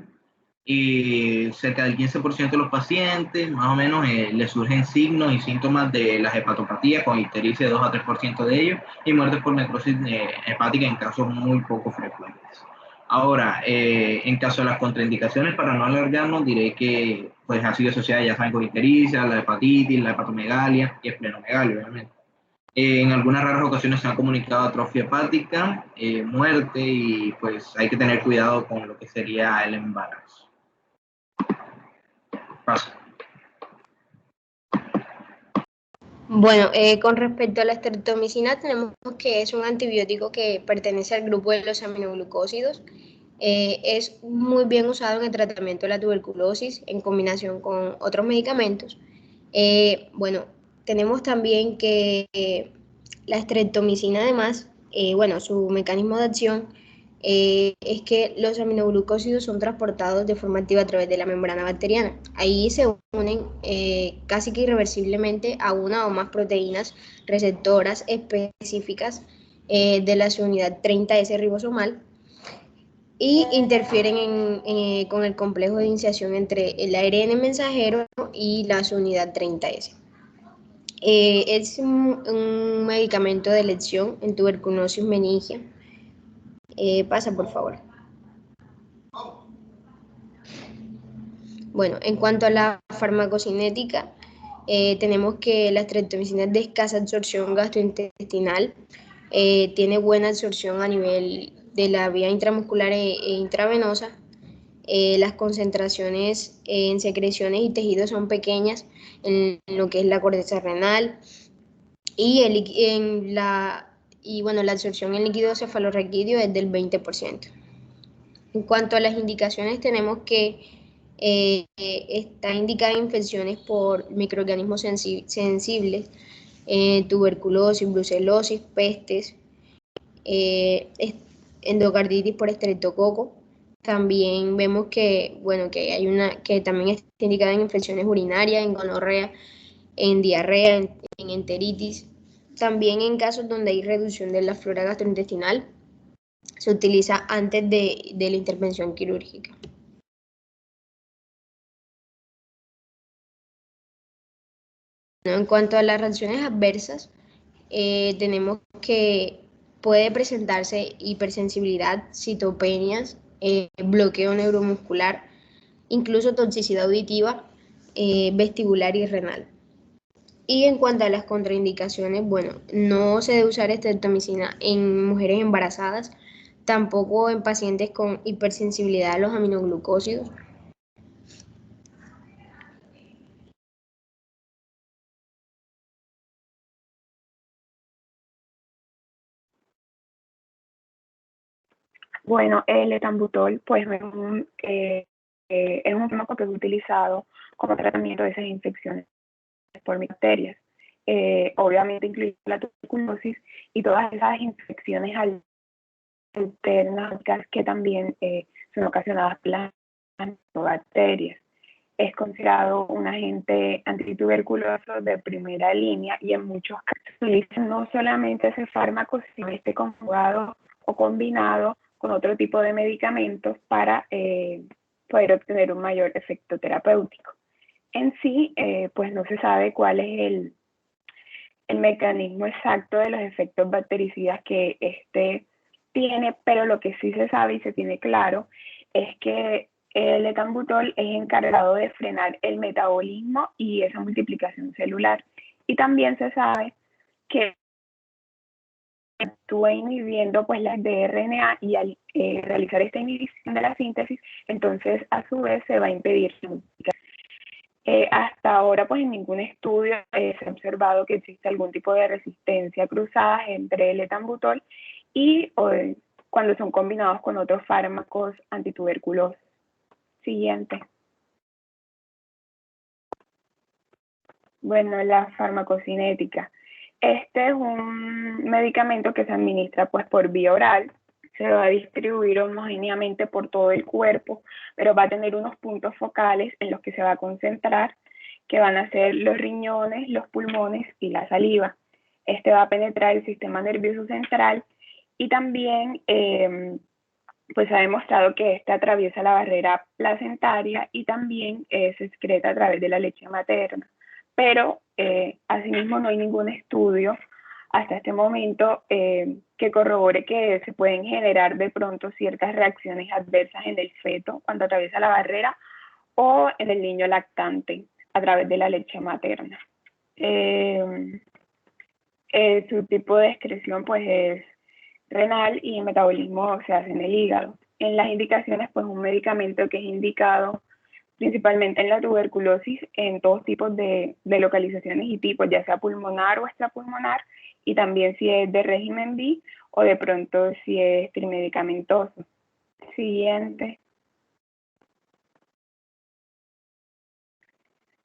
[SPEAKER 2] Y cerca del 15% de los pacientes, más o menos, les surgen signos y síntomas de las hepatopatías, con ictericia de 2 a 3% de ellos, y muertes por necrosis hepática en casos muy poco frecuentes. Ahora, en caso de las contraindicaciones, para no alargarnos, diré que pues, ha sido asociada, ya saben, con ictericia, la hepatitis, la hepatomegalia y esplenomegalia, obviamente. En algunas raras ocasiones se ha comunicado atrofia hepática, muerte, y pues hay que tener cuidado con lo que sería el embarazo. Paso.
[SPEAKER 12] Bueno, con respecto a la estreptomicina, tenemos que es un antibiótico que pertenece al grupo de los aminoglucósidos. Es muy bien usado en el tratamiento de la tuberculosis en combinación con otros medicamentos. Bueno, tenemos también que la estreptomicina además, bueno, su mecanismo de acción es que los aminoglucósidos son transportados de forma activa a través de la membrana bacteriana. Ahí se unen casi que irreversiblemente a una o más proteínas receptoras específicas de la subunidad 30S ribosomal y interfieren con el complejo de iniciación entre el ARN mensajero y la subunidad 30S. Es un medicamento de elección en tuberculosis meningia. Pasa, por favor. Bueno, en cuanto a la farmacocinética, tenemos que la estreptomicina es de escasa absorción gastrointestinal, tiene buena absorción a nivel de la vía intramuscular e intravenosa. Las concentraciones en secreciones y tejidos son pequeñas en lo que es la corteza renal y bueno, la absorción en líquido cefalorraquídeo es del 20%. En cuanto a las indicaciones, tenemos que está indicada en infecciones por microorganismos sensibles, tuberculosis, brucelosis, pestes, endocarditis por estreptococo. También vemos que, bueno, que hay que también está indicada en infecciones urinarias, en gonorrea, en diarrea, en enteritis. También en casos donde hay reducción de la flora gastrointestinal, se utiliza antes de la intervención quirúrgica. En cuanto a las reacciones adversas, tenemos que puede presentarse hipersensibilidad, citopenias, bloqueo neuromuscular, incluso toxicidad auditiva, vestibular y renal. Y en cuanto a las contraindicaciones, bueno, no se debe usar estreptomicina en mujeres embarazadas, tampoco en pacientes con hipersensibilidad a los aminoglucósidos.
[SPEAKER 13] Bueno, el etambutol pues es un fármaco que es utilizado como tratamiento de esas infecciones por bacterias. Obviamente incluye la tuberculosis y todas esas infecciones alternas que también son ocasionadas por las bacterias. Es considerado un agente antituberculoso de primera línea y en muchos casos se utiliza no solamente ese fármaco, sino este conjugado o combinado con otro tipo de medicamentos para poder obtener un mayor efecto terapéutico. En sí, pues no se sabe cuál es el mecanismo exacto de los efectos bactericidas que este tiene, pero lo que sí se sabe y se tiene claro es que el etambutol es encargado de frenar el metabolismo y esa multiplicación celular. Y también se sabe que actúa inhibiendo pues las de RNA y al realizar esta inhibición de la síntesis, entonces a su vez se va a impedir la multiplicación. Hasta ahora, pues en ningún estudio se ha observado que existe algún tipo de resistencia cruzada entre el etambutol y cuando son combinados con otros fármacos antituberculosos. Siguiente. Bueno, la farmacocinética. Este es un medicamento que se administra pues por vía oral, se va a distribuir homogéneamente por todo el cuerpo, pero va a tener unos puntos focales en los que se va a concentrar, que van a ser los riñones, los pulmones y la saliva. Este va a penetrar el sistema nervioso central y también pues se ha demostrado que este atraviesa la barrera placentaria y también se excreta a través de la leche materna. Pero asimismo no hay ningún estudio hasta este momento que corrobore que se pueden generar de pronto ciertas reacciones adversas en el feto cuando atraviesa la barrera o en el niño lactante a través de la leche materna. Su tipo de excreción pues es renal y el metabolismo se hace en el hígado. En las indicaciones, pues un medicamento que es indicado principalmente en la tuberculosis, en todos tipos de localizaciones y tipos, ya sea pulmonar o extrapulmonar, y también si es de régimen B o de pronto si es trimedicamentoso. Siguiente.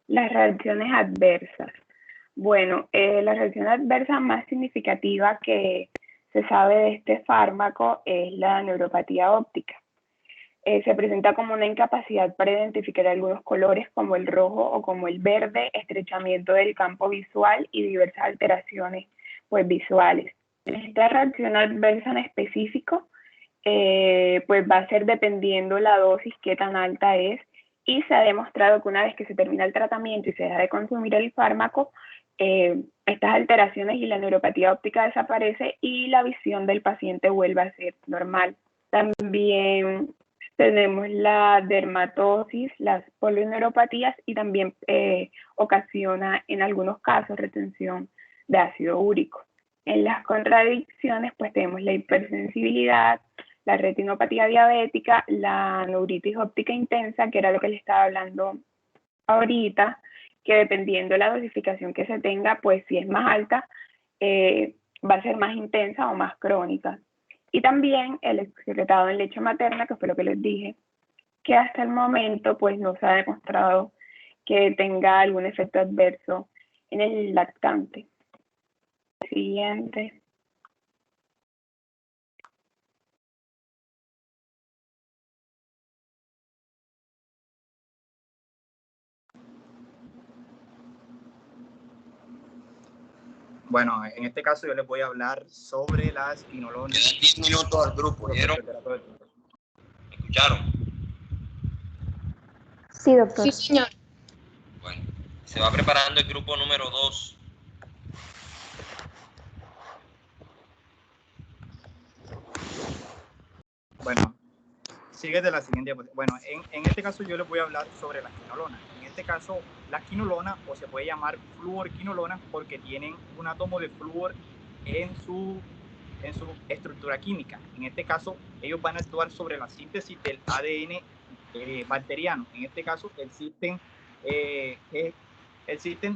[SPEAKER 13] Las reacciones adversas. Bueno, la reacción adversa más significativa que se sabe de este fármaco es la neuropatía óptica. Se presenta como una incapacidad para identificar algunos colores como el rojo o como el verde, estrechamiento del campo visual y diversas alteraciones pues, visuales. Esta reacción adversa en específico pues va a ser dependiendo la dosis, qué tan alta es, y se ha demostrado que una vez que se termina el tratamiento y se deja de consumir el fármaco, estas alteraciones y la neuropatía óptica desaparece y la visión del paciente vuelve a ser normal. También tenemos la dermatosis, las polineuropatías y también ocasiona en algunos casos retención de ácido úrico. En las contradicciones pues tenemos la hipersensibilidad, la retinopatía diabética, la neuritis óptica intensa, que era lo que les estaba hablando ahorita, que dependiendo de la dosificación que se tenga, pues si es más alta, va a ser más intensa o más crónica. Y también el excretado en leche materna, que fue lo que les dije, que hasta el momento pues no se ha demostrado que tenga algún efecto adverso en el lactante. Siguiente.
[SPEAKER 14] Bueno, en este caso yo les voy a hablar sobre las quinolonas.
[SPEAKER 5] 10 minutos al grupo, ¿vieron? ¿Escucharon?
[SPEAKER 4] Sí, doctor.
[SPEAKER 12] Sí, señor.
[SPEAKER 5] Bueno, se va preparando el grupo número 2.
[SPEAKER 14] Bueno, sigue de la siguiente. Bueno, en este caso yo les voy a hablar sobre las quinolonas. En este caso, las quinolonas, o se puede llamar fluorquinolonas, porque tienen un átomo de flúor en su estructura química. En este caso, ellos van a actuar sobre la síntesis del ADN bacteriano. En este caso, existen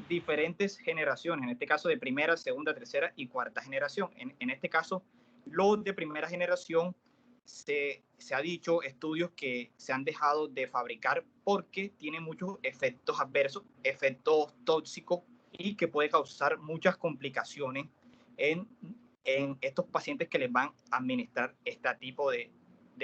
[SPEAKER 14] diferentes generaciones, en este caso de primera, segunda, tercera y cuarta generación. En este caso, los de primera generación se ha dicho estudios que se han dejado de fabricar porque tiene muchos efectos adversos, efectos tóxicos y que puede causar muchas complicaciones en estos pacientes que les van a administrar este tipo de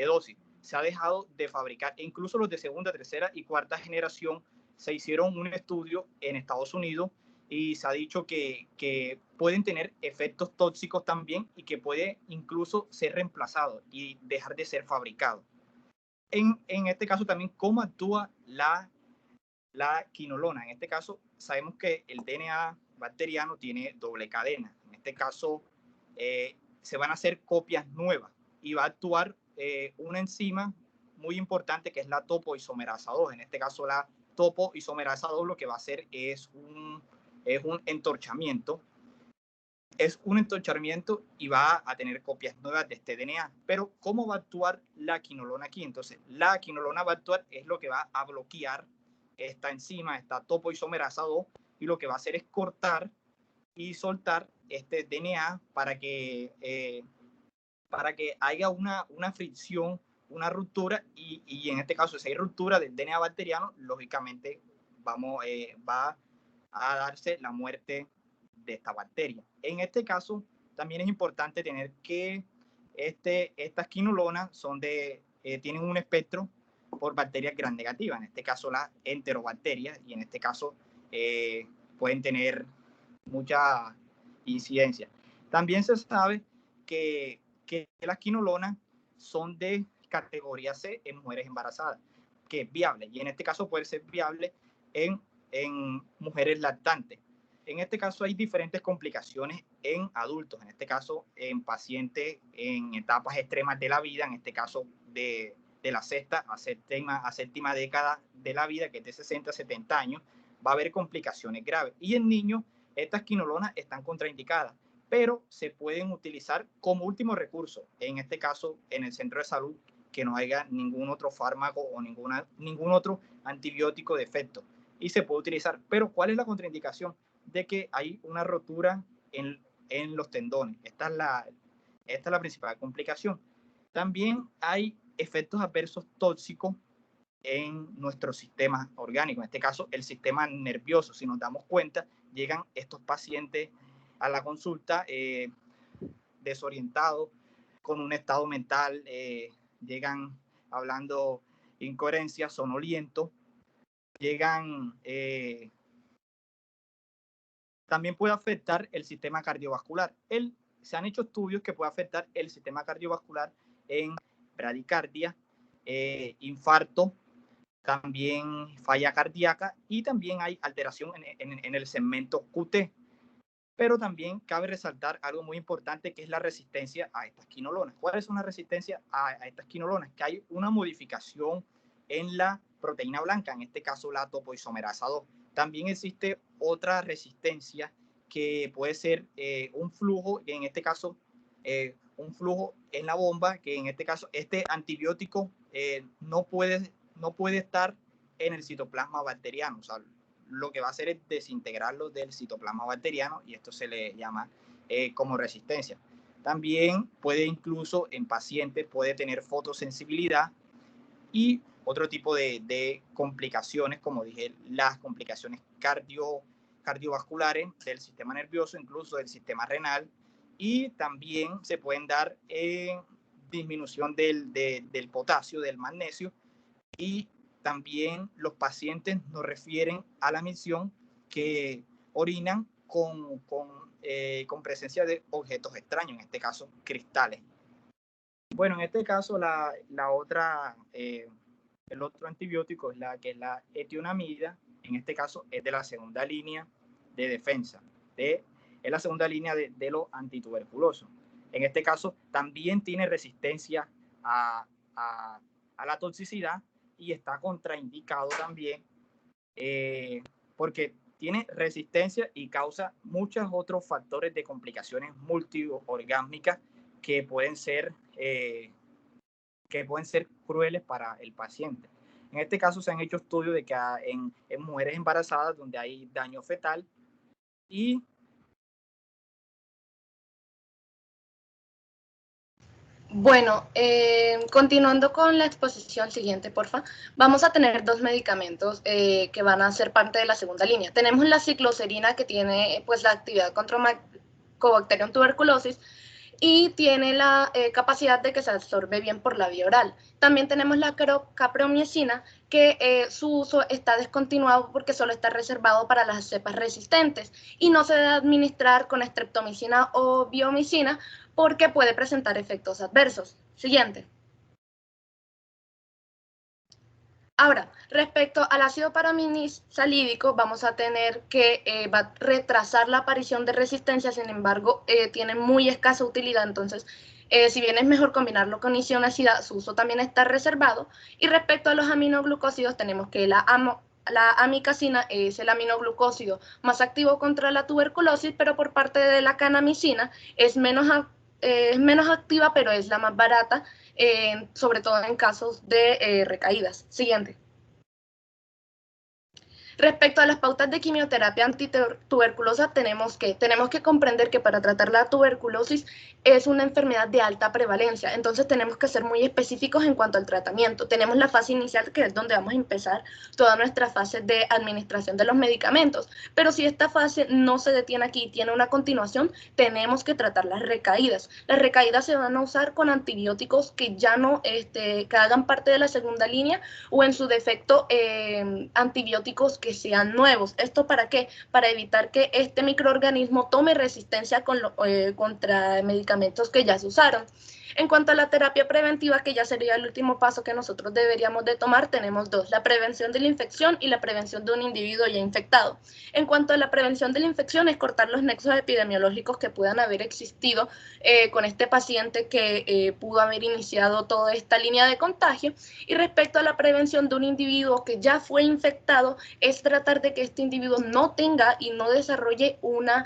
[SPEAKER 14] dosis. Se ha dejado de fabricar, e incluso los de segunda, tercera y cuarta generación. Se hicieron un estudio en Estados Unidos y se ha dicho que pueden tener efectos tóxicos también y que puede incluso ser reemplazado y dejar de ser fabricado. En este caso también, ¿cómo actúa la quinolona? En este caso, sabemos que el DNA bacteriano tiene doble cadena. En este caso, se van a hacer copias nuevas y va a actuar una enzima muy importante que es la topoisomerasa 2. En este caso, la topoisomerasa 2 lo que va a hacer es un entorchamiento. Es un entorchamiento y va a tener copias nuevas de este DNA. Pero, ¿cómo va a actuar la quinolona aquí? Entonces, la quinolona va a actuar, es lo que va a bloquear esta enzima, esta topoisomerasa 2, y lo que va a hacer es cortar y soltar este DNA para que haya una fricción, una ruptura, y en este caso, si hay ruptura del DNA bacteriano, lógicamente va a darse la muerte de esta bacteria. En este caso, también es importante tener que estas quinolonas tienen un espectro por bacterias gram negativas, en este caso las enterobacterias, y en este caso pueden tener mucha incidencia. También se sabe que las quinolonas son de categoría C en mujeres embarazadas, que es viable, y en este caso puede ser viable en mujeres lactantes. En este caso hay diferentes complicaciones en adultos, en este caso en pacientes en etapas extremas de la vida, en este caso de la sexta a séptima década de la vida, que es de 60 a 70 años, va a haber complicaciones graves. Y en niños, estas quinolonas están contraindicadas, pero se pueden utilizar como último recurso, en este caso en el centro de salud, que no haya ningún otro fármaco o ningún otro antibiótico de efecto, y se puede utilizar. Pero ¿cuál es la contraindicación? De que hay una rotura en los tendones. Esta es la principal complicación. También hay efectos adversos tóxicos en nuestro sistema orgánico, en este caso el sistema nervioso. Si nos damos cuenta, llegan estos pacientes a la consulta desorientados, con un estado mental, llegan hablando incoherencias, sonolientos, llegan... también puede afectar el sistema cardiovascular. Se han hecho estudios que puede afectar el sistema cardiovascular en bradicardia, infarto, también falla cardíaca, y también hay alteración en el segmento QT. Pero también cabe resaltar algo muy importante, que es la resistencia a estas quinolonas. ¿Cuál es una resistencia a estas quinolonas? Que hay una modificación en la proteína blanca, en este caso la topoisomerasa 2. También existe otra resistencia que puede ser un flujo, en este caso un flujo en la bomba, que en este caso este antibiótico no puede estar en el citoplasma bacteriano. O sea, lo que va a hacer es desintegrarlo del citoplasma bacteriano, y esto se le llama como resistencia. También puede, incluso en pacientes, puede tener fotosensibilidad y otro tipo de complicaciones, como dije, las complicaciones cardiovasculares del sistema nervioso, incluso del sistema renal, y también se pueden dar disminución del potasio, del magnesio, y también los pacientes nos refieren a la misión que orinan con presencia de objetos extraños, en este caso cristales. Bueno, en este caso el otro antibiótico es la etionamida. En este caso es de la segunda línea de defensa, es la segunda línea de los antituberculosos. En este caso también tiene resistencia a la toxicidad, y está contraindicado también porque tiene resistencia y causa muchos otros factores de complicaciones multiorgásmicas que pueden ser crueles para el paciente. En este caso se han hecho estudios de que en mujeres embarazadas donde hay daño fetal, y
[SPEAKER 15] Bueno, continuando con la exposición siguiente, porfa, vamos a tener dos medicamentos que van a ser parte de la segunda línea. Tenemos la cicloserina, que tiene pues la actividad contra Mycobacterium tuberculosis y tiene la capacidad de que se absorbe bien por la vía oral. También tenemos la capromicina, que su uso está descontinuado porque solo está reservado para las cepas resistentes y no se debe administrar con streptomicina o biomicina porque puede presentar efectos adversos. Siguiente. Ahora, respecto al ácido paramisalídico, vamos a tener que va a retrasar la aparición de resistencia, sin embargo, tiene muy escasa utilidad, entonces, si bien es mejor combinarlo con isoniazida, su uso también está reservado. Y respecto a los aminoglucósidos, tenemos que la amicacina es el aminoglucósido más activo contra la tuberculosis, pero por parte de la canamicina es menos activa, pero es la más barata, sobre todo en casos de recaídas. Siguiente. Respecto a las pautas de quimioterapia antituberculosa, tenemos que comprender que para tratar la tuberculosis es una enfermedad de alta prevalencia, entonces tenemos que ser muy específicos en cuanto al tratamiento. Tenemos la fase inicial, que es donde vamos a empezar toda nuestra fase de administración de los medicamentos, pero si esta fase no se detiene aquí y tiene una continuación, tenemos que tratar las recaídas. Las recaídas se van a usar con antibióticos que ya no que hagan parte de la segunda línea, o en su defecto antibióticos que sean nuevos. ¿Esto para qué? Para evitar que este microorganismo tome resistencia contra medicamentos que ya se usaron. En cuanto a la terapia preventiva, que ya sería el último paso que nosotros deberíamos de tomar, tenemos dos: la prevención de la infección y la prevención de un individuo ya infectado. En cuanto a la prevención de la infección, es cortar los nexos epidemiológicos que puedan haber existido con este paciente que pudo haber iniciado toda esta línea de contagio. Y respecto a la prevención de un individuo que ya fue infectado, es tratar de que este individuo no tenga y no desarrolle una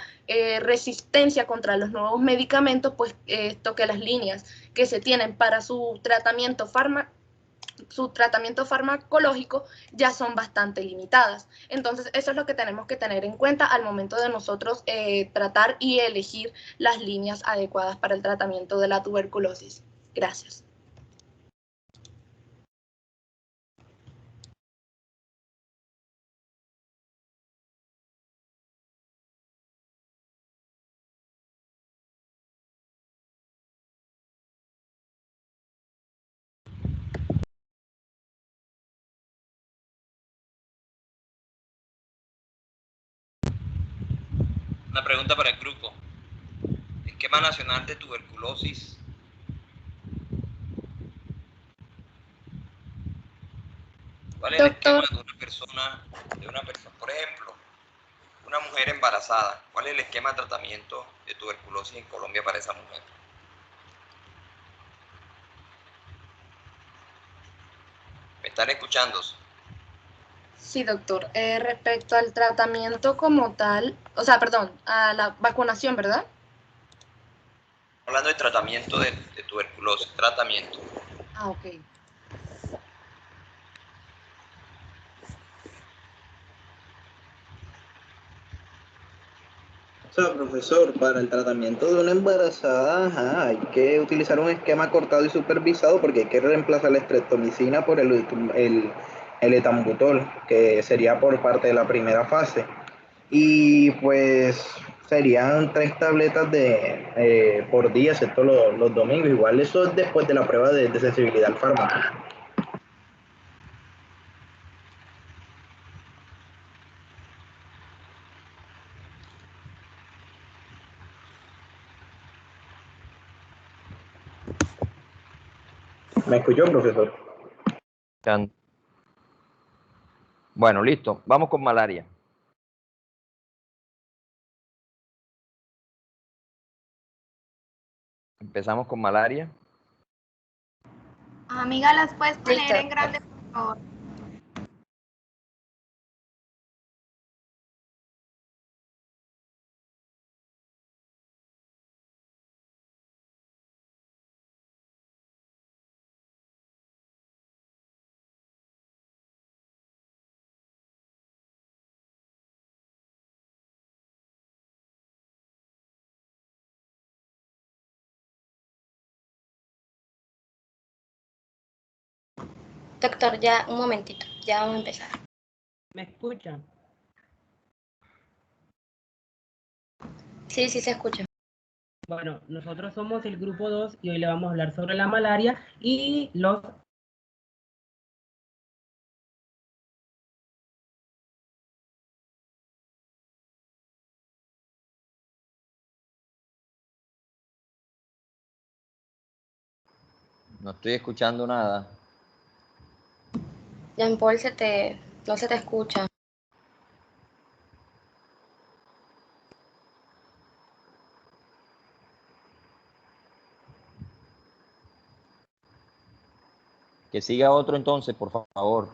[SPEAKER 15] resistencia contra los nuevos medicamentos, pues esto, que las líneas que se tienen para su tratamiento farmacológico ya son bastante limitadas. Entonces, eso es lo que tenemos que tener en cuenta al momento de nosotros tratar y elegir las líneas adecuadas para el tratamiento de la tuberculosis. Gracias.
[SPEAKER 5] Una pregunta para el grupo. Esquema nacional de tuberculosis. ¿Cuál es el esquema de una persona, por ejemplo, una mujer embarazada? ¿Cuál es el esquema de tratamiento de tuberculosis en Colombia para esa mujer? ¿Me están escuchando?
[SPEAKER 15] Sí, doctor. Respecto al tratamiento como tal, o sea, perdón, a la vacunación, ¿verdad?
[SPEAKER 5] Hablando de tratamiento de tuberculosis, tratamiento.
[SPEAKER 15] Ah, ok.
[SPEAKER 2] O sea, profesor, para el tratamiento de una embarazada, ajá, hay que utilizar un esquema cortado y supervisado, porque hay que reemplazar la streptomicina por el etambutol, que sería por parte de la primera fase. Y pues serían 3 tabletas por día, excepto los domingos. Igual eso es después de la prueba de sensibilidad al fármaco. ¿Me escuchó, profesor?
[SPEAKER 5] Bueno, listo. Vamos con malaria. Empezamos con malaria.
[SPEAKER 11] Amiga, ¿las puedes poner en grande, por favor?
[SPEAKER 12] Doctor, ya un momentito, ya vamos a empezar.
[SPEAKER 3] ¿Me escuchan?
[SPEAKER 12] Sí, sí se escucha.
[SPEAKER 3] Bueno, nosotros somos el grupo 2 y hoy le vamos a hablar sobre la malaria y los...
[SPEAKER 5] No estoy escuchando nada.
[SPEAKER 12] Jean Paul, no se te escucha.
[SPEAKER 5] Que siga otro entonces, por favor.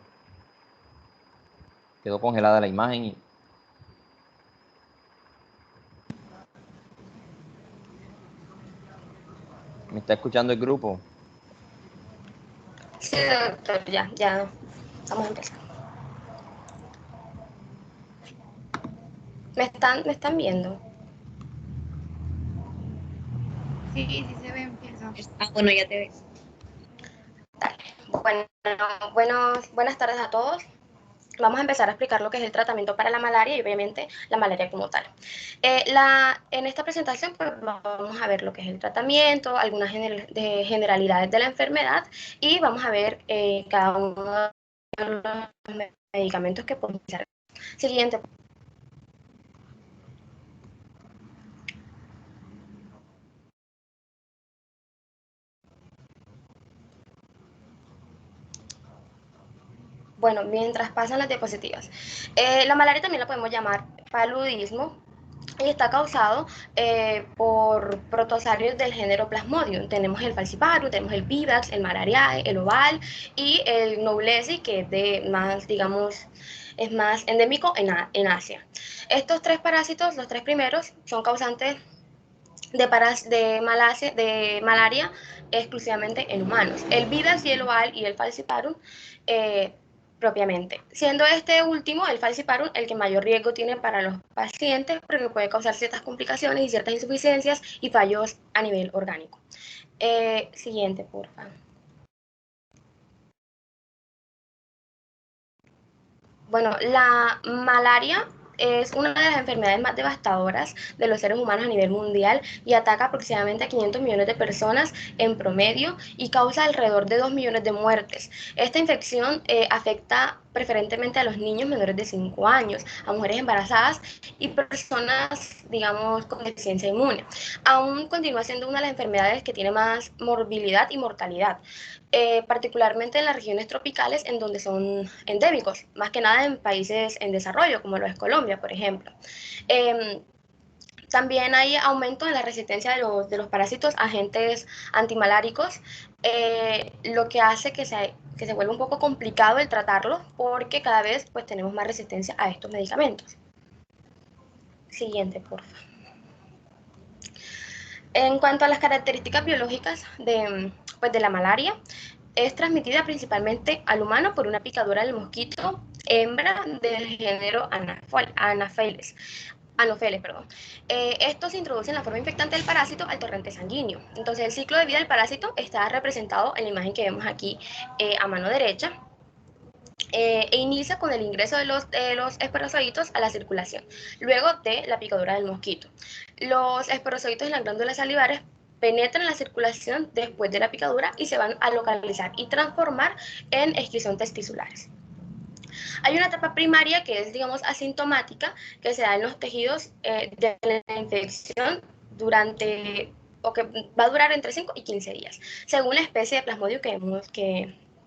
[SPEAKER 5] Quedó congelada la imagen y... ¿Me está escuchando el grupo?
[SPEAKER 12] Sí, doctor, ya vamos a empezar. ¿Me están viendo?
[SPEAKER 6] Sí, sí se ve, empieza.
[SPEAKER 12] Bueno, ya te ves. Dale. Bueno, buenas tardes a todos. Vamos a empezar a explicar lo que es el tratamiento para la malaria y obviamente la malaria como tal. En esta presentación pues, vamos a ver lo que es el tratamiento, algunas generalidades de la enfermedad y vamos a ver cada uno de los medicamentos que podemos usar. Siguiente. Bueno, mientras pasan las diapositivas. La malaria también la podemos llamar paludismo y está causado por protozarios del género Plasmodium. Tenemos el Falciparum, tenemos el Vivax, el Malariae, el Oval y el Knowlesi, que es de más, digamos, es más endémico en Asia. Estos tres parásitos, los tres primeros, son causantes de malaria exclusivamente en humanos. El Vivax y el Oval y el Falciparum propiamente, siendo este último, el Falciparum, el que mayor riesgo tiene para los pacientes porque puede causar ciertas complicaciones y ciertas insuficiencias y fallos a nivel orgánico. Siguiente, por favor. Bueno, la malaria es una de las enfermedades más devastadoras de los seres humanos a nivel mundial y ataca aproximadamente a 500 millones de personas en promedio y causa alrededor de 2 millones de muertes. Esta infección afecta preferentemente a los niños menores de 5 años, a mujeres embarazadas y personas, digamos, con deficiencia inmune. Aún continúa siendo una de las enfermedades que tiene más morbilidad y mortalidad. Particularmente en las regiones tropicales en donde son endémicos, más que nada en países en desarrollo, como lo es Colombia, por ejemplo. También hay aumento en la resistencia de los parásitos a agentes antimaláricos, lo que hace que se vuelva un poco complicado el tratarlo porque cada vez pues, tenemos más resistencia a estos medicamentos. Siguiente, por favor. En cuanto a las características biológicas de la malaria, es transmitida principalmente al humano por una picadura del mosquito hembra del género Anopheles. Esto se introduce en la forma infectante del parásito al torrente sanguíneo. Entonces, el ciclo de vida del parásito está representado en la imagen que vemos aquí a mano derecha. E inicia con el ingreso de los esperozoitos a la circulación, luego de la picadura del mosquito. Los esperozoitos en las glándulas salivares penetran en la circulación después de la picadura y se van a localizar y transformar en esquizontes tisulares. Hay una etapa primaria que es, digamos, asintomática, que se da en los tejidos de la infección o que va a durar entre 5 y 15 días, según la especie de Plasmodium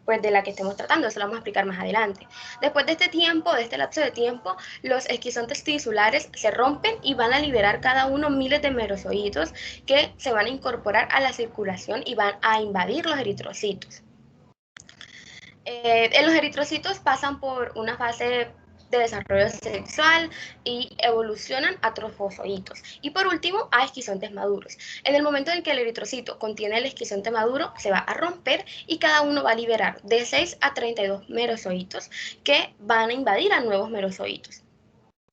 [SPEAKER 12] pues de la que estemos tratando, eso lo vamos a explicar más adelante. Después de este lapso de tiempo, los esquizontes tisulares se rompen y van a liberar cada uno miles de merozoitos que se van a incorporar a la circulación y van a invadir los eritrocitos. Los eritrocitos pasan por una fase de desarrollo sexual y evolucionan a trofozoitos. Y por último, a esquizontes maduros. En el momento en que el eritrocito contiene el esquizonte maduro, se va a romper y cada uno va a liberar de 6 a 32 merozoitos que van a invadir a nuevos merozoitos.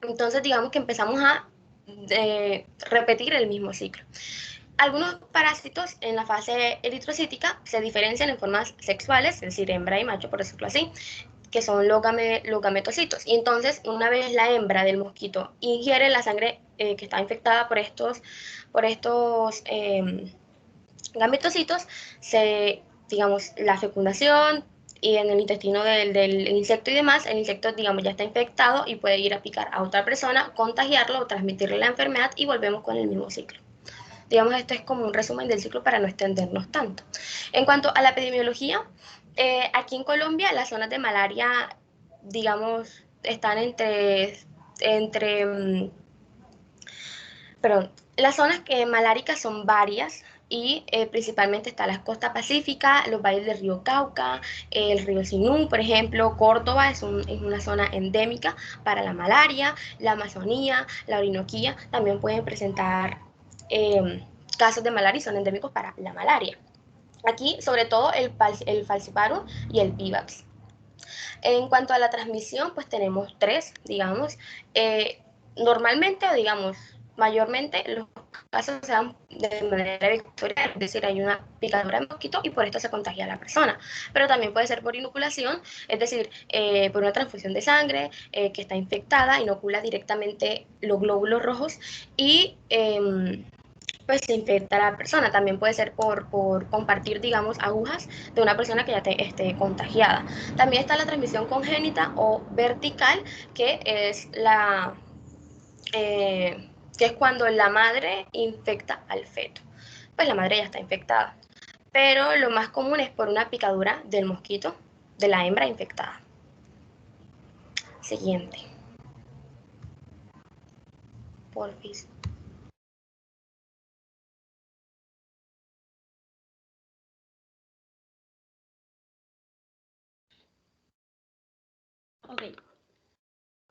[SPEAKER 12] Entonces, digamos que empezamos a repetir el mismo ciclo.
[SPEAKER 9] Algunos parásitos en la fase eritrocítica se diferencian en formas sexuales, es decir, hembra y macho, por decirlo así, que son los gametocitos. Y entonces, una vez la hembra del mosquito ingiere la sangre que está infectada por estos gametocitos, digamos, la fecundación y en el intestino del insecto y demás, el insecto, digamos, ya está infectado y puede ir a picar a otra persona, contagiarlo o transmitirle la enfermedad y volvemos con el mismo ciclo. Digamos, esto es como un resumen del ciclo para no extendernos tanto. En cuanto a la epidemiología, aquí en Colombia las zonas de malaria, digamos, están las zonas maláricas son varias y principalmente está la costa pacífica, los valles del río Cauca, el río Sinú, por ejemplo, Córdoba es una zona endémica para la malaria, la Amazonía, la Orinoquía también pueden presentar casos de malaria y son endémicos para la malaria. Aquí, sobre todo, el falciparum y el vivax. En cuanto a la transmisión, pues tenemos 3, digamos. Normalmente, o digamos, mayormente, los casos se dan de manera vectorial, es decir, hay una picadura de mosquito y por esto se contagia a la persona. Pero también puede ser por inoculación, es decir, por una transfusión de sangre que está infectada, inocula directamente los glóbulos rojos y pues se infecta a la persona. También puede ser por compartir, digamos, agujas de una persona que ya esté contagiada. También está la transmisión congénita o vertical, que es que es cuando la madre infecta al feto. Pues la madre ya está infectada. Pero lo más común es por una picadura del mosquito, de la hembra infectada. Siguiente. Porfis.
[SPEAKER 16] Ok.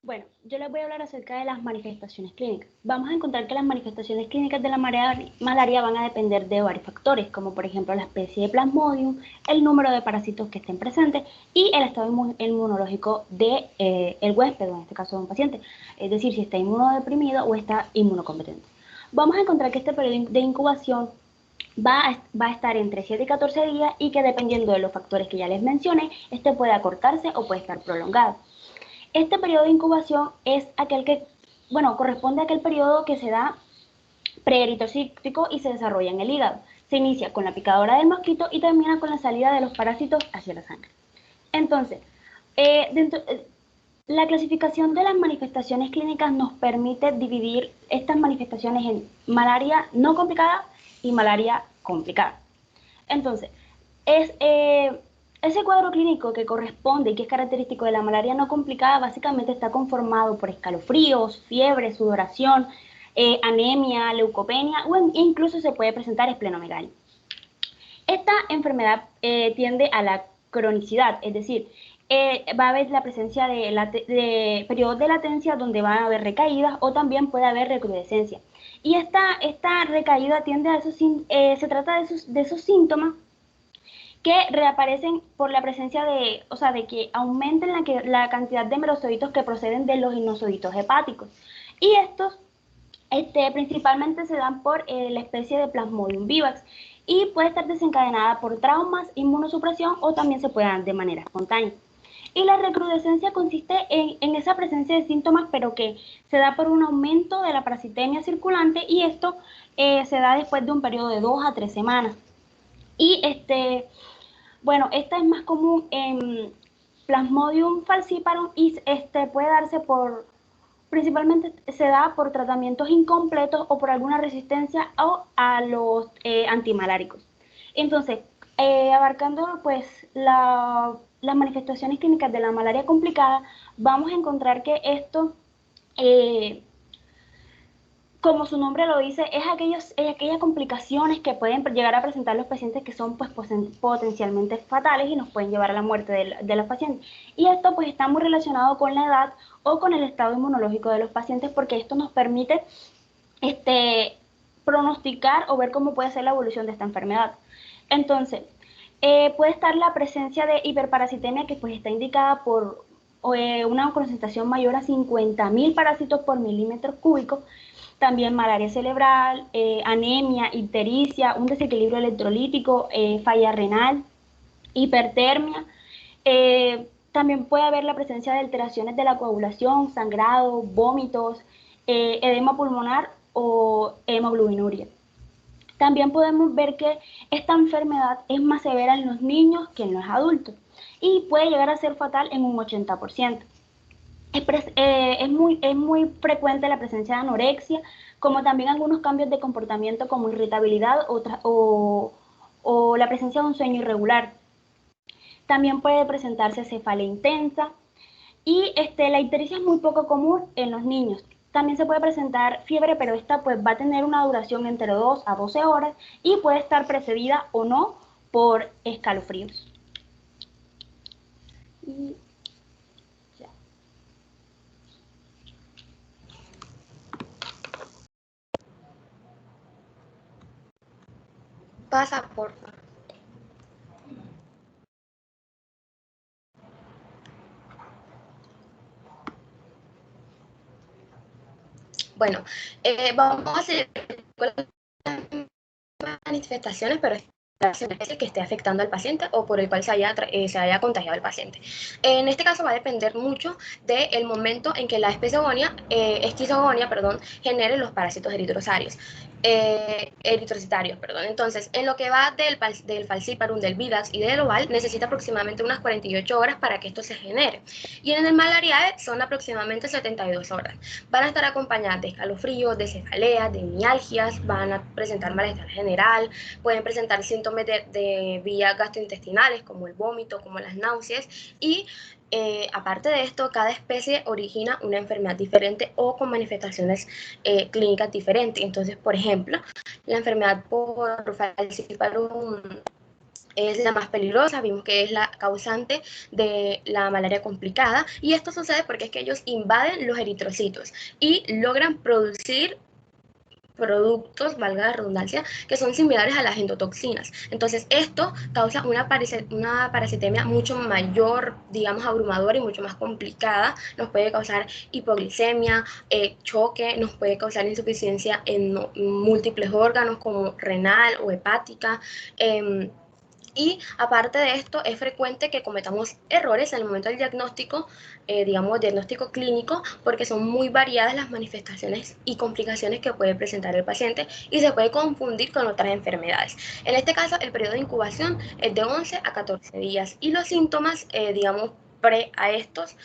[SPEAKER 16] Bueno, yo les voy a hablar acerca de las manifestaciones clínicas. Vamos a encontrar que las manifestaciones clínicas de la malaria van a depender de varios factores, como por ejemplo la especie de Plasmodium, el número de parásitos que estén presentes y el estado inmunológico del huésped, en este caso de un paciente, es decir, si está inmunodeprimido o está inmunocompetente. Vamos a encontrar que este periodo de incubación va a estar entre 7 y 14 días y que dependiendo de los factores que ya les mencioné, este puede acortarse o puede estar prolongado. Este periodo de incubación es aquel que, corresponde a aquel periodo que se da preeritrocítico y se desarrolla en el hígado. Se inicia con la picadura del mosquito y termina con la salida de los parásitos hacia la sangre. Entonces, la clasificación de las manifestaciones clínicas nos permite dividir estas manifestaciones en malaria no complicada y malaria complicada. Entonces, ese cuadro clínico que corresponde y que es característico de la malaria no complicada básicamente está conformado por escalofríos, fiebre, sudoración, anemia, leucopenia o incluso se puede presentar esplenomegalia. Esta enfermedad tiende a la cronicidad, es decir, va a haber la presencia de periodos de latencia donde van a haber recaídas o también puede haber recrudescencia. Y esta recaída tiende a se trata de esos síntomas que reaparecen por la presencia de que aumenten la cantidad de merostocitos que proceden de los inozoitos hepáticos. Y estos principalmente se dan por la especie de Plasmodium vivax y puede estar desencadenada por traumas, inmunosupresión o también se puede dar de manera espontánea. Y la recrudescencia consiste en esa presencia de síntomas, pero que se da por un aumento de la parasitemia circulante y esto se da después de un periodo de 2 a 3 semanas. Y esta es más común en Plasmodium falciparum y puede darse principalmente se da por tratamientos incompletos o por alguna resistencia a los antimaláricos. Entonces, abarcando pues las manifestaciones clínicas de la malaria complicada, vamos a encontrar que esto, como su nombre lo dice, es aquellas complicaciones que pueden llegar a presentar los pacientes que son pues potencialmente fatales y nos pueden llevar a la muerte de los pacientes. Y esto pues está muy relacionado con la edad o con el estado inmunológico de los pacientes porque esto nos permite pronosticar o ver cómo puede ser la evolución de esta enfermedad. Entonces, puede estar la presencia de hiperparasitemia que pues está indicada por una concentración mayor a 50.000 parásitos por milímetro cúbico. también malaria cerebral, anemia, ictericia, un desequilibrio electrolítico, falla renal, hipertermia. También puede haber la presencia de alteraciones de la coagulación, sangrado, vómitos, edema pulmonar o hemoglobinuria. También podemos ver que esta enfermedad es más severa en los niños que en los adultos y puede llegar a ser fatal en un 80%. Es muy frecuente la presencia de anorexia, como también algunos cambios de comportamiento como irritabilidad o la presencia de un sueño irregular. También puede presentarse cefalea intensa y la ictericia es muy poco común en los niños. También se puede presentar fiebre, pero esta pues va a tener una duración entre 2 a 12 horas y puede estar precedida o no por escalofríos. Y ya.
[SPEAKER 1] Pasa, por favor. Bueno, vamos a hacer manifestaciones, pero que esté afectando al paciente o por el cual se haya contagiado el paciente. En este caso va a depender mucho del momento en que la esquizogonia, genere los parásitos eritrocitarios. Entonces, en lo que va del falciparum, del vivax y del oval, necesita aproximadamente unas 48 horas para que esto se genere. Y en el malariae son aproximadamente 72 horas. Van a estar acompañadas de escalofríos, de cefaleas, de mialgias, van a presentar malestar general, pueden presentar síntomas de vías gastrointestinales como el vómito, como las náuseas y aparte de esto, cada especie origina una enfermedad diferente o con manifestaciones clínicas diferentes. Entonces, por ejemplo, la enfermedad por falciparum es la más peligrosa, vimos que es la causante de la malaria complicada y esto sucede porque es que ellos invaden los eritrocitos y logran producir productos, valga la redundancia, que son similares a las endotoxinas. Entonces, esto causa una parasitemia mucho mayor, digamos, abrumadora y mucho más complicada. Nos puede causar hipoglicemia, choque, nos puede causar insuficiencia en múltiples órganos como renal o hepática. Y aparte de esto, es frecuente que cometamos errores en el momento del diagnóstico, diagnóstico clínico, porque son muy variadas las manifestaciones y complicaciones que puede presentar el paciente y se puede confundir con otras enfermedades. En este caso, el periodo de incubación es de 11 a 14 días y los síntomas, pre a estos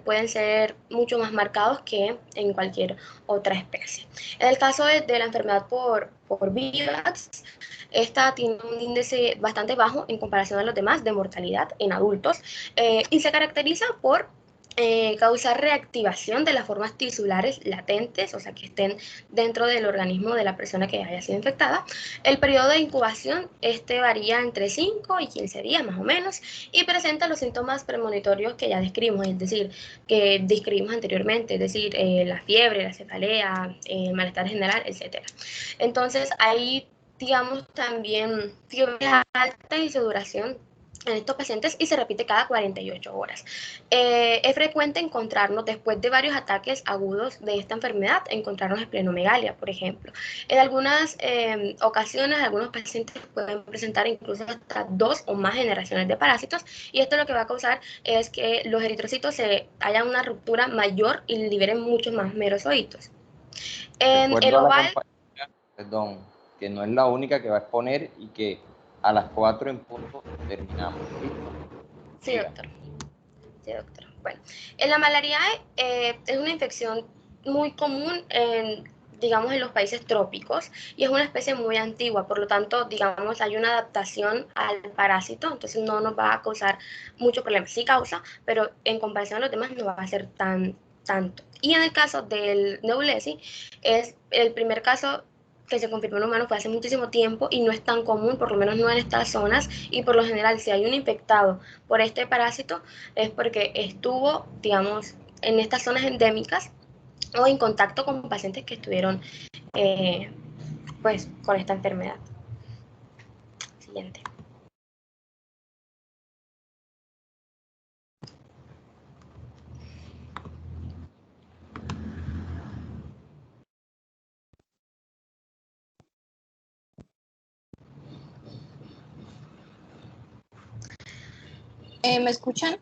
[SPEAKER 1] pueden ser mucho más marcados que en cualquier otra especie. En el caso de la enfermedad por VIVAX, esta tiene un índice bastante bajo en comparación a los demás de mortalidad en adultos y se caracteriza por causar reactivación de las formas tisulares latentes, o sea, que estén dentro del organismo de la persona que haya sido infectada. El periodo de incubación varía entre 5 y 15 días más o menos y presenta los síntomas premonitorios que ya describimos, es decir, que describimos anteriormente, es decir, la fiebre, la cefalea, el malestar general, etc. Entonces, hay, digamos, también fiebre alta y su duración en estos pacientes y se repite cada 48 horas. Es frecuente encontrarnos, después de varios ataques agudos de esta enfermedad, encontrarnos esplenomegalia, por ejemplo. En algunas ocasiones, algunos pacientes pueden presentar incluso hasta 2 o más generaciones de parásitos y esto lo que va a causar es que los eritrocitos haya una ruptura mayor y liberen muchos más merozoitos. En el oval...
[SPEAKER 5] Perdón, que no es la única que va a exponer y que a las 4 en punto terminamos.
[SPEAKER 1] Sí, doctor. Sí, doctor. Bueno, en la malariae es una infección muy común digamos, en los países trópicos y es una especie muy antigua, por lo tanto, digamos, hay una adaptación al parásito, entonces no nos va a causar mucho problema. Sí causa, pero en comparación a los demás no va a ser tanto. Y en el caso del Neulesi, es el primer caso que se confirmó en humanos fue hace muchísimo tiempo y no es tan común, por lo menos no en estas zonas, y por lo general si hay un infectado por este parásito es porque estuvo, digamos, en estas zonas endémicas o en contacto con pacientes que estuvieron pues con esta enfermedad. Siguiente.
[SPEAKER 17] ¿Me escuchan?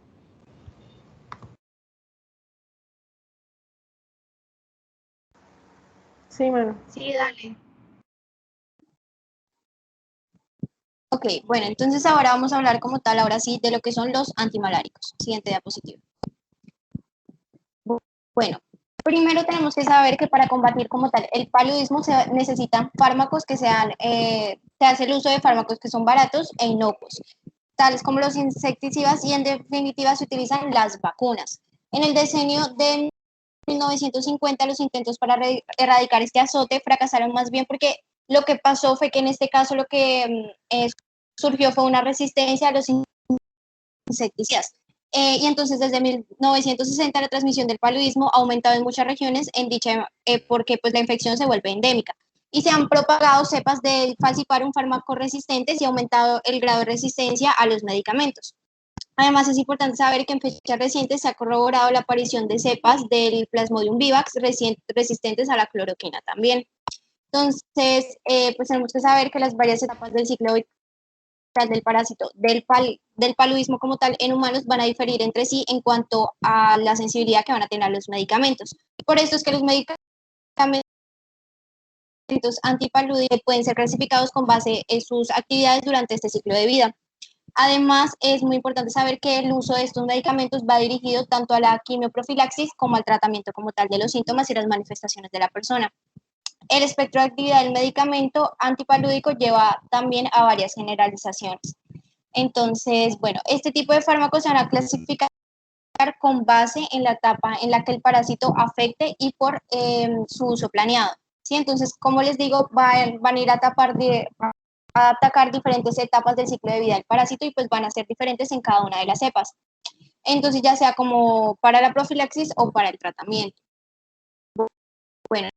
[SPEAKER 15] Sí, bueno.
[SPEAKER 6] Sí, dale.
[SPEAKER 17] Ok, bueno, entonces ahora vamos a hablar como tal, ahora sí, de lo que son los antimaláricos. Siguiente diapositiva. Bueno, primero tenemos que saber que para combatir como tal el paludismo se necesitan fármacos que sean, se hace el uso de fármacos que son baratos e inocuos, tales como los insecticidas y en definitiva se utilizan las vacunas. En el decenio de 1950 los intentos para erradicar este azote fracasaron más bien porque lo que pasó fue que en este caso lo que surgió fue una resistencia a los insecticidas. Y entonces desde 1960 la transmisión del paludismo ha aumentado en muchas regiones porque pues, la infección se vuelve endémica. Y se han propagado cepas del falciparum farmacoresistentes y ha aumentado el grado de resistencia a los medicamentos. Además, es importante saber que en fechas recientes se ha corroborado la aparición de cepas del Plasmodium vivax resistentes a la cloroquina también. Entonces, pues tenemos que saber que las varias etapas del ciclo del parásito del paludismo como tal en humanos van a diferir entre sí en cuanto a la sensibilidad que van a tener los medicamentos. Por esto es que los medicamentos antipaludismo pueden ser clasificados con base en sus actividades durante este ciclo de vida. Además, es muy importante saber que el uso de estos medicamentos va dirigido tanto a la quimioprofilaxis como al tratamiento como tal de los síntomas y las manifestaciones de la persona. El espectro de actividad del medicamento antipalúdico lleva también a varias generalizaciones. Entonces, bueno, este tipo de fármacos se van a clasificar con base en la etapa en la que el parásito afecte y por su uso planeado. ¿Sí? Entonces, como les digo, van a ir a atacar diferentes etapas del ciclo de vida del parásito y pues van a ser diferentes en cada una de las cepas. Entonces, ya sea como para la profilaxis o para el tratamiento. Bueno,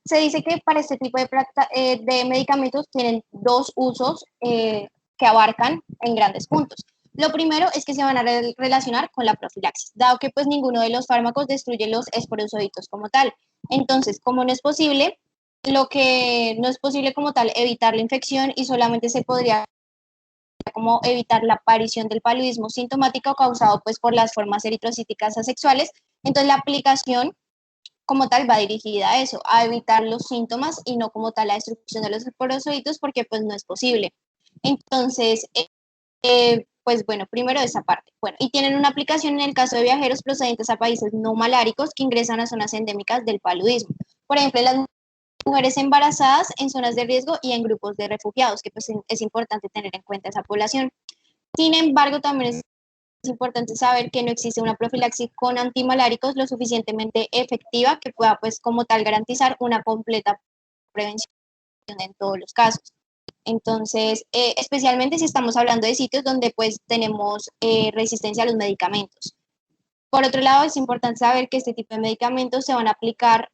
[SPEAKER 17] se dice que para este tipo de medicamentos tienen dos usos que abarcan en grandes puntos. Lo primero es que se van a relacionar con la profilaxis, dado que pues ninguno de los fármacos destruye los esporozooides como tal. Entonces, como no es posible, lo que no es posible como tal evitar la infección y solamente se podría como evitar la aparición del paludismo sintomático causado pues por las formas eritrocíticas asexuales, entonces la aplicación como tal va dirigida a eso, a evitar los síntomas y no como tal la destrucción de los esporozooides porque pues no es posible. Entonces, pues bueno, primero esa parte. Bueno, y tienen una aplicación en el caso de viajeros procedentes a países no maláricos que ingresan a zonas endémicas del paludismo. Por ejemplo, las mujeres embarazadas en zonas de riesgo y en grupos de refugiados, que pues es importante tener en cuenta esa población. Sin embargo, también es importante saber que no existe una profilaxis con antimaláricos lo suficientemente efectiva que pueda pues como tal garantizar una completa prevención en todos los casos. Entonces, especialmente si estamos hablando de sitios donde pues tenemos resistencia a los medicamentos. Por otro lado, es importante saber que este tipo de medicamentos se van a aplicar,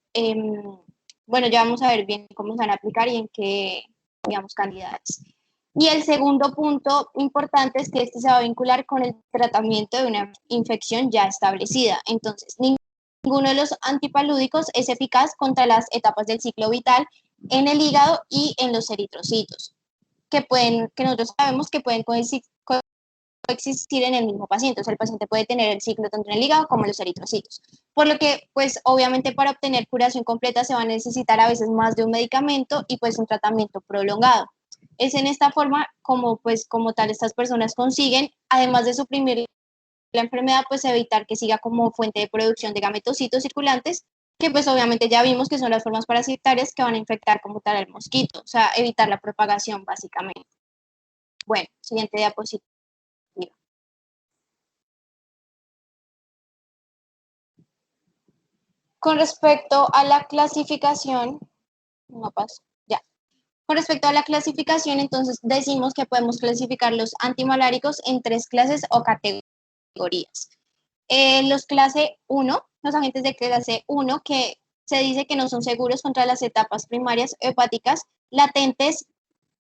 [SPEAKER 17] bueno, ya vamos a ver bien cómo se van a aplicar y en qué, digamos, cantidades. Y el segundo punto importante es que este se va a vincular con el tratamiento de una infección ya establecida. Entonces, ninguno de los antipalúdicos es eficaz contra las etapas del ciclo vital en el hígado y en los eritrocitos, que nosotros sabemos que pueden coexistir en el mismo paciente. O sea, el paciente puede tener el ciclo tanto en el hígado como en los eritrocitos. Por lo que, pues, obviamente para obtener curación completa se va a necesitar a veces más de un medicamento y pues un tratamiento prolongado. Es en esta forma como tal estas personas consiguen, además de suprimir la enfermedad, pues evitar que siga como fuente de producción de gametocitos circulantes, que pues obviamente ya vimos que son las formas parasitarias que van a infectar como tal al mosquito, o sea, evitar la propagación básicamente. Bueno, siguiente diapositiva. Con respecto a la clasificación, no pasa, ya. Con respecto a la clasificación, entonces decimos que podemos clasificar los antimaláricos en 3 clases o categorías. Los clase 1, los agentes de clase 1 que se dice que no son seguros contra las etapas primarias hepáticas latentes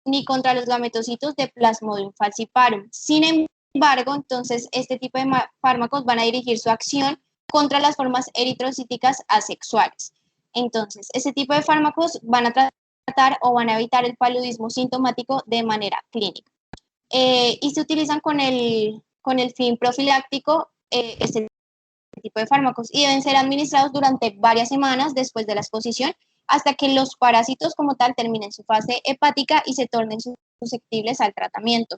[SPEAKER 17] ni contra los gametocitos de Plasmodium falciparum. Sin embargo, entonces este tipo de fármacos van a dirigir su acción contra las formas eritrocíticas asexuales. Entonces, este tipo de fármacos van a tratar o van a evitar el paludismo sintomático de manera clínica. y se utilizan con el fin profiláctico este tipo de fármacos y deben ser administrados durante varias semanas después de la exposición hasta que los parásitos como tal terminen su fase hepática y se tornen susceptibles al tratamiento.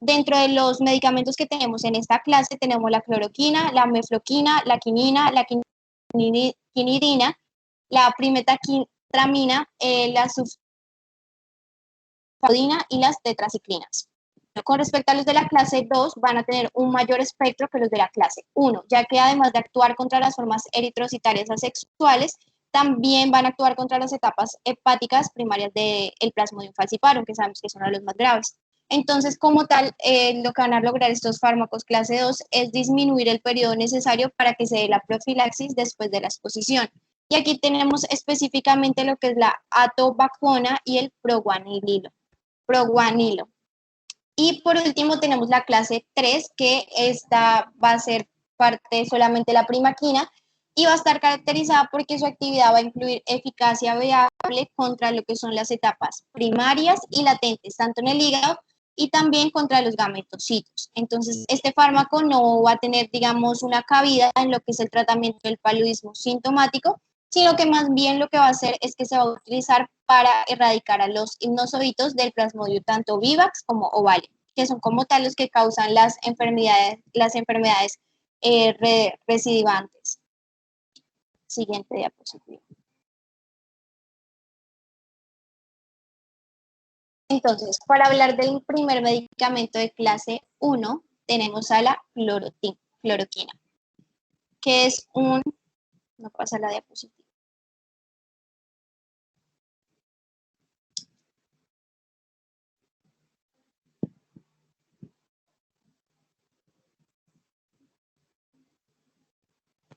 [SPEAKER 17] Dentro de los medicamentos que tenemos en esta clase tenemos la cloroquina, la mefloquina, la quinina, la quinidina, la primetacitramina, la sulfadina y las tetraciclinas. Con respecto a los de la clase 2, van a tener un mayor espectro que los de la clase 1, ya que además de actuar contra las formas eritrocitarias asexuales, también van a actuar contra las etapas hepáticas primarias del Plasmodium falciparum, que sabemos que son los más graves. Entonces, como tal, lo que van a lograr estos fármacos clase 2 es disminuir el periodo necesario para que se dé la profilaxis después de la exposición. Y aquí tenemos específicamente lo que es la atovaquona y el proguanilo. Y por último tenemos la clase 3, que esta va a ser parte solamente de la primaquina y va a estar caracterizada porque su actividad va a incluir eficacia variable contra lo que son las etapas primarias y latentes, tanto en el hígado y también contra los gametocitos. Entonces, este fármaco no va a tener, digamos, una cabida en lo que es el tratamiento del paludismo sintomático, sino que más bien lo que va a hacer es que se va a utilizar para erradicar a los inozoitos del Plasmodium, tanto vivax como ovale, que son como tal los que causan las enfermedades recidivantes. Siguiente diapositiva. Entonces, para hablar del primer medicamento de clase 1, tenemos a la cloroquina, que es un... No pasa la diapositiva.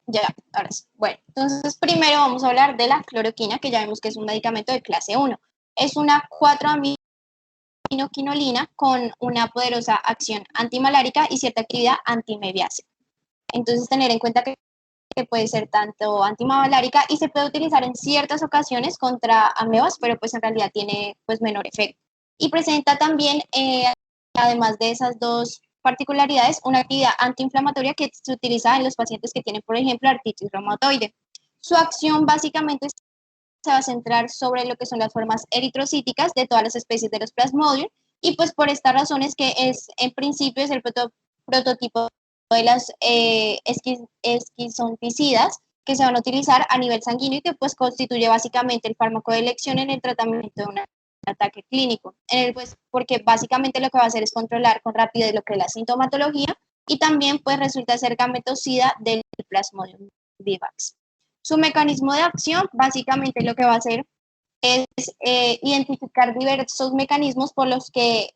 [SPEAKER 17] Ya, ahora sí. Bueno, entonces primero vamos a hablar de la cloroquina, que ya vemos que es un medicamento de clase 1. Es una 4-aminoquinolina con una poderosa acción antimalárica y cierta actividad antimebiácea. Entonces, tener en cuenta que puede ser tanto antimalárica y se puede utilizar en ciertas ocasiones contra amebas, pero pues en realidad tiene pues menor efecto. Y presenta también, además de esas dos particularidades, una actividad antiinflamatoria que se utiliza en los pacientes que tienen, por ejemplo, artritis reumatoide. Su acción básicamente se va a centrar sobre lo que son las formas eritrocíticas de todas las especies de los Plasmodium y pues por esta razón es que en principio es el prototipo de las esquizonticidas que se van a utilizar a nivel sanguíneo y que pues constituye básicamente el fármaco de elección en el tratamiento de un ataque clínico, pues porque básicamente lo que va a hacer es controlar con rapidez lo que es la sintomatología y también pues resulta ser gametocida del Plasmodium vivax. Su mecanismo de acción básicamente lo que va a hacer es identificar diversos mecanismos por los que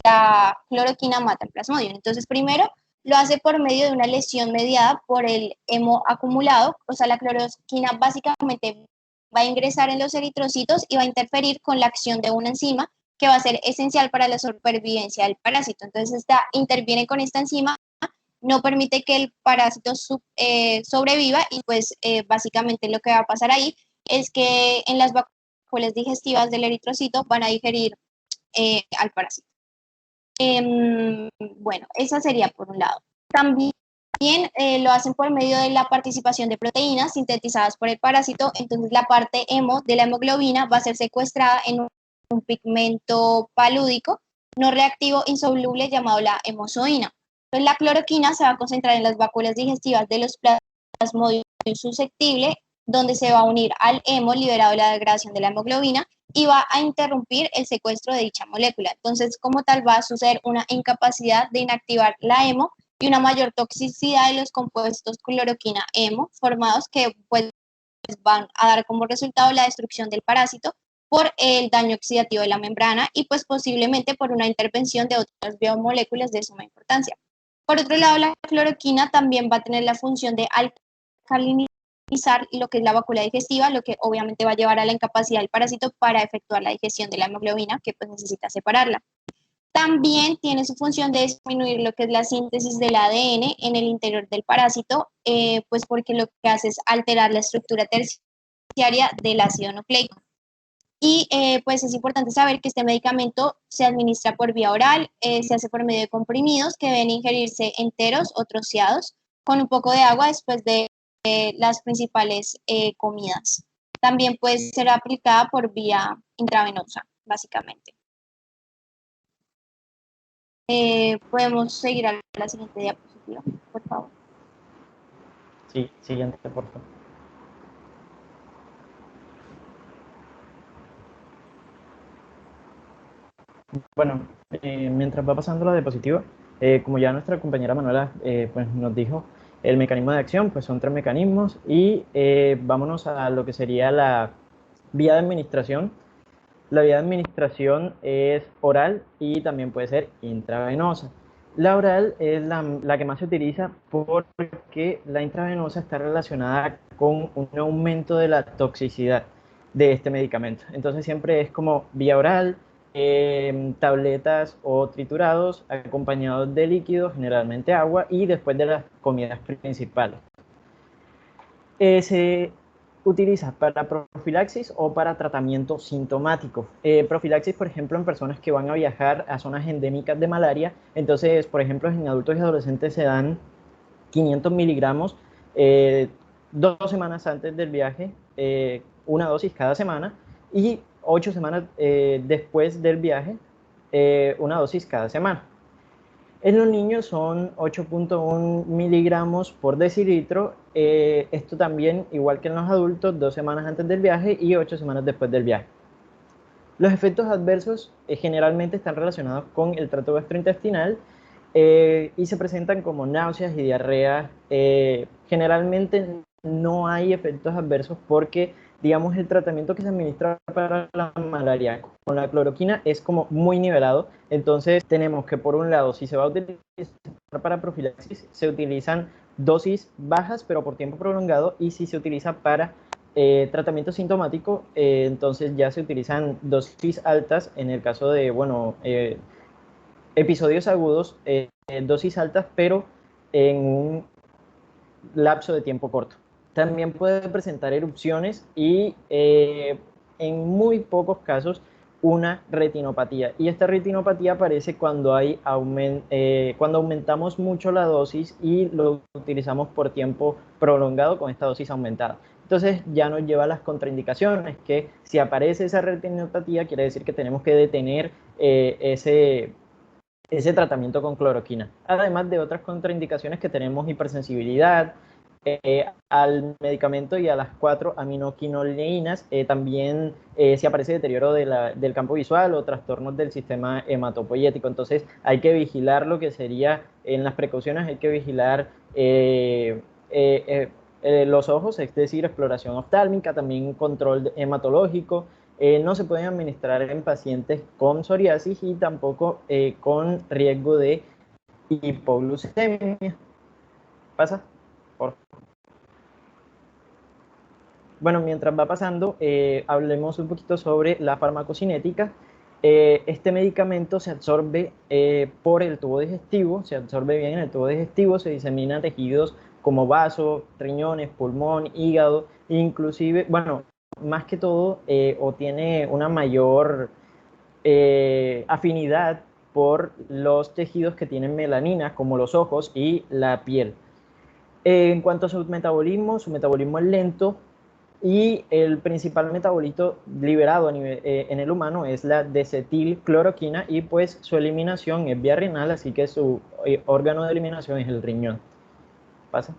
[SPEAKER 17] la cloroquina mata el Plasmodium. Entonces primero lo hace por medio de una lesión mediada por el hemo acumulado, o sea la cloroquina básicamente va a ingresar en los eritrocitos y va a interferir con la acción de una enzima que va a ser esencial para la supervivencia del parásito. Entonces, esta interviene con esta enzima, no permite que el parásito sobreviva y pues básicamente lo que va a pasar ahí es que en las vacuolas digestivas del eritrocito van a digerir al parásito. Bueno, esa sería por un lado. También lo hacen por medio de la participación de proteínas sintetizadas por el parásito, entonces la parte hemo de la hemoglobina va a ser secuestrada en un pigmento palúdico no reactivo insoluble llamado la hemozoína. Entonces la cloroquina se va a concentrar en las vacuolas digestivas de los Plasmodium susceptibles, donde se va a unir al hemo liberado de la degradación de la hemoglobina y va a interrumpir el secuestro de dicha molécula. Entonces, como tal, va a suceder una incapacidad de inactivar la hemo y una mayor toxicidad de los compuestos cloroquina-hemo formados que pues, van a dar como resultado la destrucción del parásito por el daño oxidativo de la membrana y pues posiblemente por una intervención de otras biomoléculas de suma importancia. Por otro lado, la cloroquina también va a tener la función de alcalinizar lo que es la vacuola digestiva, lo que obviamente va a llevar a la incapacidad del parásito para efectuar la digestión de la hemoglobina, que pues necesita separarla. También tiene su función de disminuir lo que es la síntesis del ADN en el interior del parásito, pues porque lo que hace es alterar la estructura terciaria del ácido nucleico. Y pues es importante saber que este medicamento se administra por vía oral, se hace por medio de comprimidos que deben ingerirse enteros o troceados con un poco de agua después de las principales comidas. También puede ser aplicada por vía intravenosa, básicamente. Podemos seguir a la siguiente diapositiva, por favor.
[SPEAKER 3] Sí, siguiente, por favor. Bueno, mientras va pasando la diapositiva, como ya nuestra compañera Manuela pues nos dijo, el mecanismo de acción pues son 3 mecanismos y vámonos a lo que sería la vía de administración. La vía de administración es oral y también puede ser intravenosa. La oral es la que más se utiliza porque la intravenosa está relacionada con un aumento de la toxicidad de este medicamento. Entonces siempre es como vía oral, tabletas o triturados acompañados de líquidos, generalmente agua, y después de las comidas principales. Se utiliza para profilaxis o para tratamiento sintomático. Profilaxis, por ejemplo, en personas que van a viajar a zonas endémicas de malaria. Entonces, por ejemplo, en adultos y adolescentes se dan 500 miligramos 2 semanas antes del viaje, una dosis cada semana, y 8 semanas después del viaje, una dosis cada semana. En los niños son 8.1 miligramos por decilitro. Esto también, igual que en los adultos, 2 semanas antes del viaje y 8 semanas después del viaje. Los efectos adversos generalmente están relacionados con el tracto gastrointestinal y se presentan como náuseas y diarrea. Generalmente no hay efectos adversos porque, digamos, el tratamiento que se administra para la malaria con la cloroquina es como muy nivelado. Entonces tenemos que, por un lado, si se va a utilizar para profilaxis, se utilizan dosis bajas pero por tiempo prolongado, y si se utiliza para tratamiento sintomático, entonces ya se utilizan dosis altas en el caso de, bueno, episodios agudos, dosis altas, pero en un lapso de tiempo corto. También puede presentar erupciones y en muy pocos casos una retinopatía. Y esta retinopatía aparece cuando, cuando aumentamos mucho la dosis y lo utilizamos por tiempo prolongado con esta dosis aumentada. Entonces ya nos lleva a las contraindicaciones, que si aparece esa retinopatía quiere decir que tenemos que detener ese tratamiento con cloroquina. Además de otras contraindicaciones que tenemos: hipersensibilidad al medicamento y a las 4 aminoquinoleínas. También si aparece deterioro del campo visual o trastornos del sistema hematopoyético. Entonces hay que vigilar lo que sería, en las precauciones hay que vigilar los ojos, es decir, exploración oftálmica, también control hematológico. No se pueden administrar en pacientes con psoriasis y tampoco con riesgo de hipoglucemia. ¿Pasa? Por favor. Bueno, mientras va pasando, hablemos un poquito sobre la farmacocinética. Este medicamento se absorbe por el tubo digestivo, se absorbe bien en el tubo digestivo, se disemina en tejidos como vasos, riñones, pulmón, hígado, inclusive, bueno, más que todo, o tiene una mayor afinidad por los tejidos que tienen melanina, como los ojos y la piel. En cuanto a su metabolismo es lento, y el principal metabolito liberado en el humano es la desetilcloroquina, y pues su eliminación es vía renal, así que su órgano de eliminación es el riñón. ¿Pasa?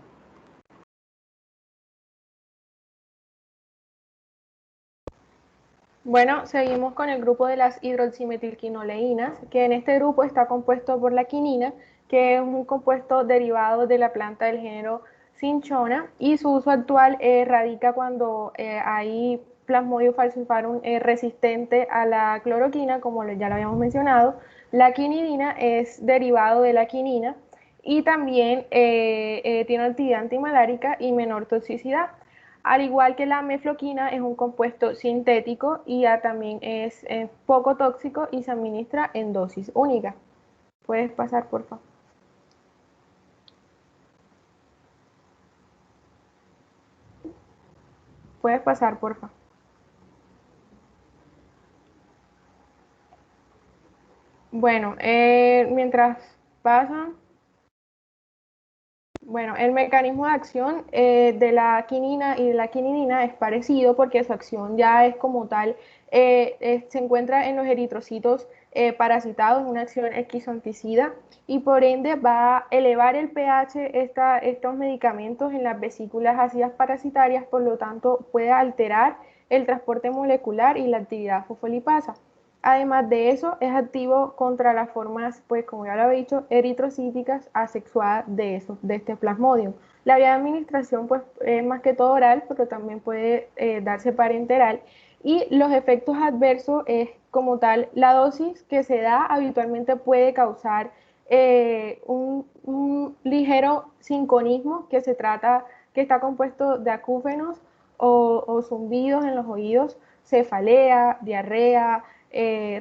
[SPEAKER 18] Bueno, seguimos con el grupo de las hidroximetilquinoleínas, que en este grupo está compuesto por la quinina, que es un compuesto derivado de la planta del género Cinchona, y su uso actual radica cuando hay Plasmodium falciparum resistente a la cloroquina, como ya lo habíamos mencionado. La quinidina es derivado de la quinina y también tiene actividad antimalárica y menor toxicidad. Al igual que la mefloquina, es un compuesto sintético y también es poco tóxico y se administra en dosis única. Puedes pasar, por favor. Puedes pasar, por favor. Bueno, mientras pasa, bueno, el mecanismo de acción de la quinina y de la quinidina es parecido porque su acción ya es como tal, se encuentra en los eritrocitos parasitados, una acción exquisonticida, y por ende va a elevar el pH estos medicamentos en las vesículas ácidas parasitarias, por lo tanto puede alterar el transporte molecular y la actividad fosfolipasa. Además de eso, es activo contra las formas, pues como ya lo había dicho, eritrocíticas asexuadas de este plasmodium. La vía de administración pues es más que todo oral, pero también puede darse parenteral. Y los efectos adversos es como tal, la dosis que se da habitualmente puede causar un ligero sinconismo que está compuesto de acúfenos o zumbidos en los oídos, cefalea, diarrea,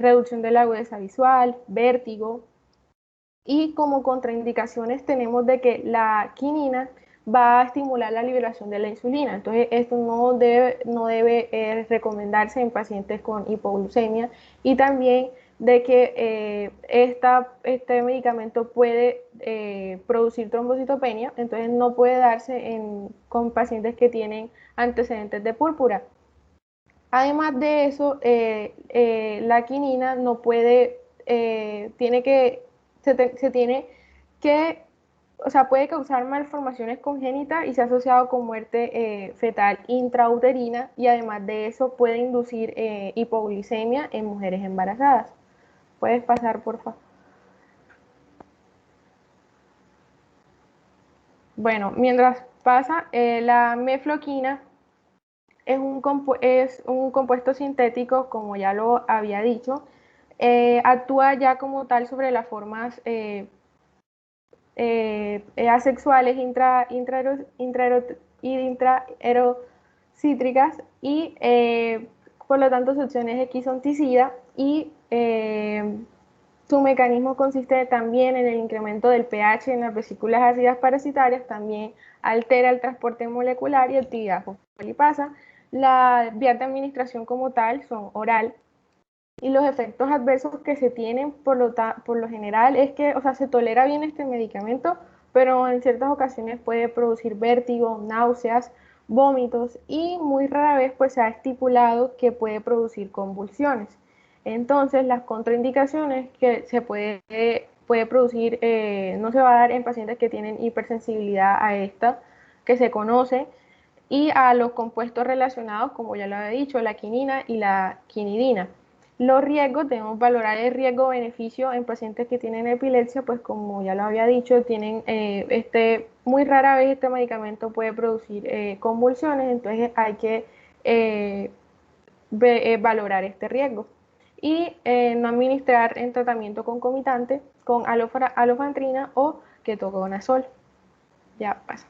[SPEAKER 18] reducción de la agudeza visual, vértigo. Y como contraindicaciones tenemos de que la quinina va a estimular la liberación de la insulina. Entonces esto no debe recomendarse en pacientes con hipoglucemia, y también de que este medicamento puede producir trombocitopenia, entonces no puede darse con pacientes que tienen antecedentes de púrpura. Además de eso, la quinina no puede, o sea, puede causar malformaciones congénitas y se ha asociado con muerte fetal intrauterina, y además de eso puede inducir hipoglicemia en mujeres embarazadas. Puedes pasar, por favor. Bueno, mientras pasa, la mefloquina es un compuesto sintético, como ya lo había dicho, actúa ya como tal sobre las formas asexuales intraerocítricas, y por lo tanto su acción es exquisonticida, y su mecanismo consiste también en el incremento del pH en las vesículas ácidas parasitarias, también altera el transporte molecular y actividad fosfolipasa. La vía de administración como tal son oral, y los efectos adversos que se tienen por lo general es que, o sea, se tolera bien este medicamento, pero en ciertas ocasiones puede producir vértigo, náuseas, vómitos, y muy rara vez pues se ha estipulado que puede producir convulsiones. Entonces las contraindicaciones que se puede producir no se va a dar en pacientes que tienen hipersensibilidad a esta, que se conoce, y a los compuestos relacionados, como ya lo había dicho, la quinina y la quinidina. Los riesgos, debemos valorar el riesgo-beneficio en pacientes que tienen epilepsia, pues como ya lo había dicho, muy rara vez este medicamento puede producir convulsiones, entonces hay que valorar este riesgo. Y no administrar en tratamiento concomitante con alofantrina o ketoconazol. Ya pasa.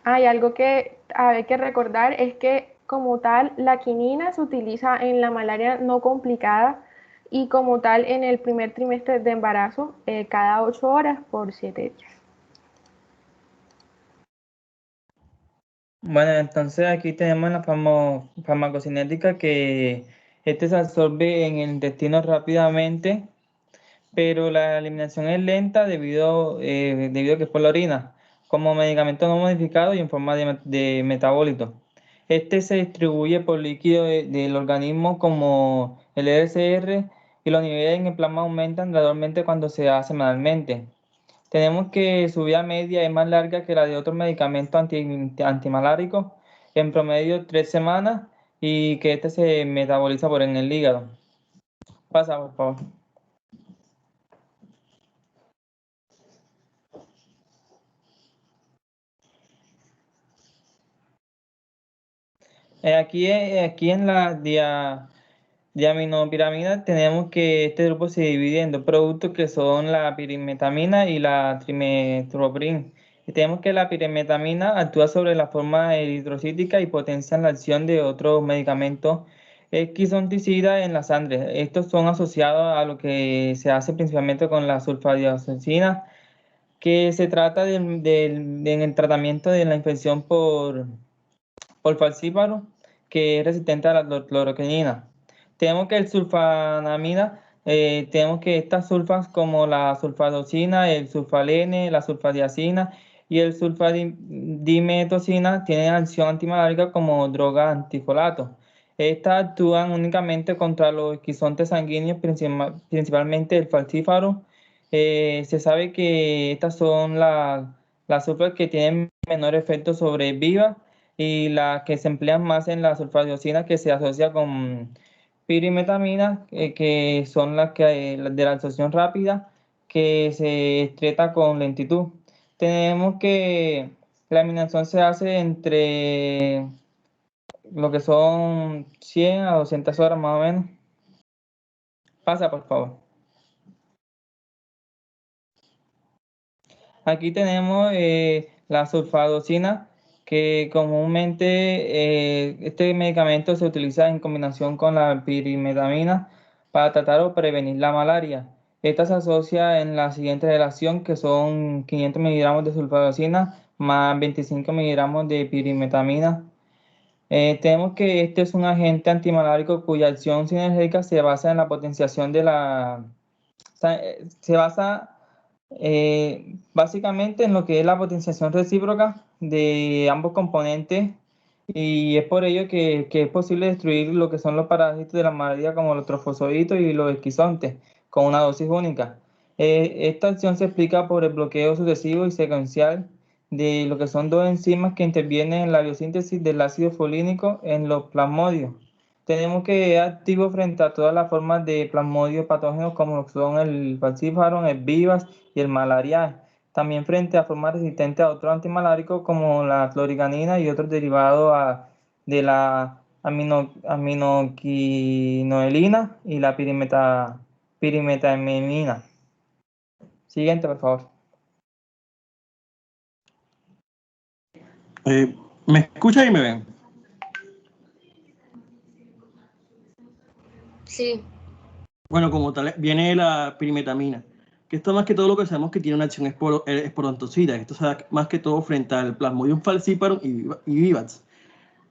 [SPEAKER 18] Hay algo que hay que recordar, es que como tal la quinina se utiliza en la malaria no complicada, y como tal en el primer trimestre de embarazo, cada 8 horas por 7 días.
[SPEAKER 19] Bueno, entonces aquí tenemos la farmacocinética, que se absorbe en el intestino rápidamente, pero la eliminación es lenta debido a que es por la orina, como medicamento no modificado y en forma de metabólito. Se distribuye por líquido del organismo como el ESR, y los niveles en el plasma aumentan gradualmente cuando se da semanalmente. Tenemos que su vida media es más larga que la de otros medicamentos antimaláricos, en promedio 3 semanas, y que se metaboliza en el hígado. Pasa, por favor. Aquí en la diaminopiramida tenemos que este grupo se divide en dos productos, que son la pirimetamina y la trimethoprim. Y tenemos que la pirimetamina actúa sobre la forma eritrocítica y potencia la acción de otros medicamentos exquisonticidas en la sangre. Estos son asociados a lo que se hace principalmente con la sulfadioxina, que se trata en el tratamiento de la infección por falciparum, que es resistente a la cloroquinina. Tenemos que el sulfanamida, tenemos que estas sulfas como la sulfadosina, el sulfalene, la sulfadiazina y el sulfadimetosina tienen acción antimalárica como droga antifolato. Estas actúan únicamente contra los esquizontes sanguíneos, principalmente el falciparum. Se sabe que estas son las sulfas que tienen menor efecto sobre vivas y las que se emplean más en la sulfadiosina, que se asocia con pirimetamina, que son las que las de la absorción rápida, que se excreta con lentitud. Tenemos que la eliminación se hace entre lo que son 100 a 200 horas más o menos. Pasa, por favor. Aquí tenemos la sulfadosina, que comúnmente este medicamento se utiliza en combinación con la pirimetamina para tratar o prevenir la malaria. Esta se asocia en la siguiente relación, que son 500 miligramos de sulfadosina más 25 miligramos de pirimetamina. Tenemos que este es un agente antimalárico cuya acción sinergética se basa en la potenciación de la... se basa básicamente en lo que es la potenciación recíproca de ambos componentes, y es por ello que es posible destruir lo que son los parásitos de la malaria como los trofosoditos y los esquizontes con una dosis única. Esta acción se explica por el bloqueo sucesivo y secuencial de lo que son dos enzimas que intervienen en la biosíntesis del ácido folínico en los plasmodios. Tenemos que es activo frente a todas las formas de plasmodios patógenos como son el falciparum, el vivas y el malariae. También frente a formas resistentes a otros antimaláricos como la cloriganina y otros derivados de la aminoquinoelina y la pirimetamina. Siguiente, por favor.
[SPEAKER 20] ¿Me escuchan y me ven?
[SPEAKER 12] Sí.
[SPEAKER 20] Bueno, como tal, viene la pirimetamina, que esto más que todo lo que sabemos que tiene una acción esporantocida. Esto se da más que todo frente al Plasmodium falciparum y vivax.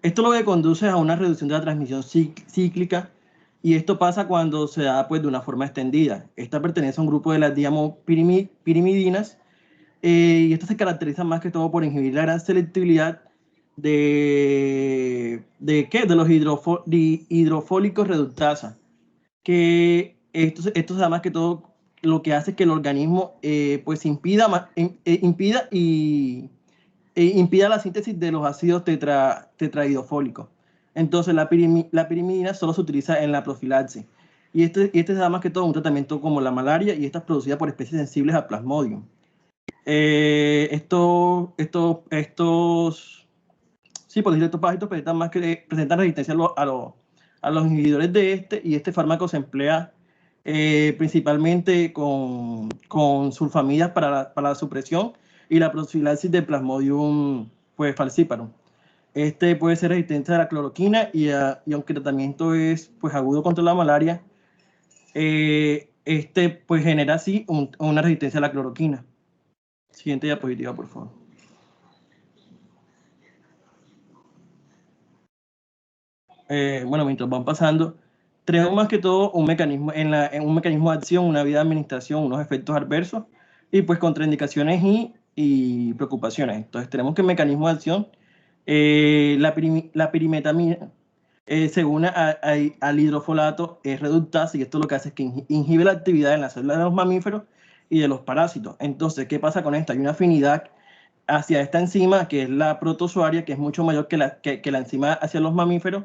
[SPEAKER 20] Esto lo que conduce a una reducción de la transmisión cíclica, y esto pasa cuando se da pues de una forma extendida. Esta pertenece a un grupo de las diamopirimidinas, y esto se caracteriza más que todo por inhibir la gran selectividad de los hidrofólicos reductasa, que esto se da más que todo lo que hace que el organismo pues impida la síntesis de los ácidos tetraidofólicos. Entonces la pirimidina solo se utiliza en la profilaxis, y este se da más que todo un tratamiento como la malaria, y esta es producida por especies sensibles al Plasmodium. Estos parásitos presentan resistencia a los inhibidores de este, y este fármaco se emplea principalmente con sulfamidas para la supresión y la profilaxis de Plasmodium pues, falciparum. Este puede ser resistente a la cloroquina, y aunque el tratamiento es pues, agudo contra la malaria, este pues, genera así una resistencia a la cloroquina. Siguiente diapositiva, por favor. Bueno, mientras van pasando, tenemos más que todo un mecanismo de acción, una vía de administración, unos efectos adversos, y pues contraindicaciones y preocupaciones. Entonces tenemos que el mecanismo de acción, la pirimetamina se une al hidrofolato, es reductasa, y esto lo que hace es que inhibe la actividad en las células de los mamíferos y de los parásitos. Entonces, ¿qué pasa con esto? Hay una afinidad hacia esta enzima, que es la protozoaria, que es mucho mayor que la enzima hacia los mamíferos.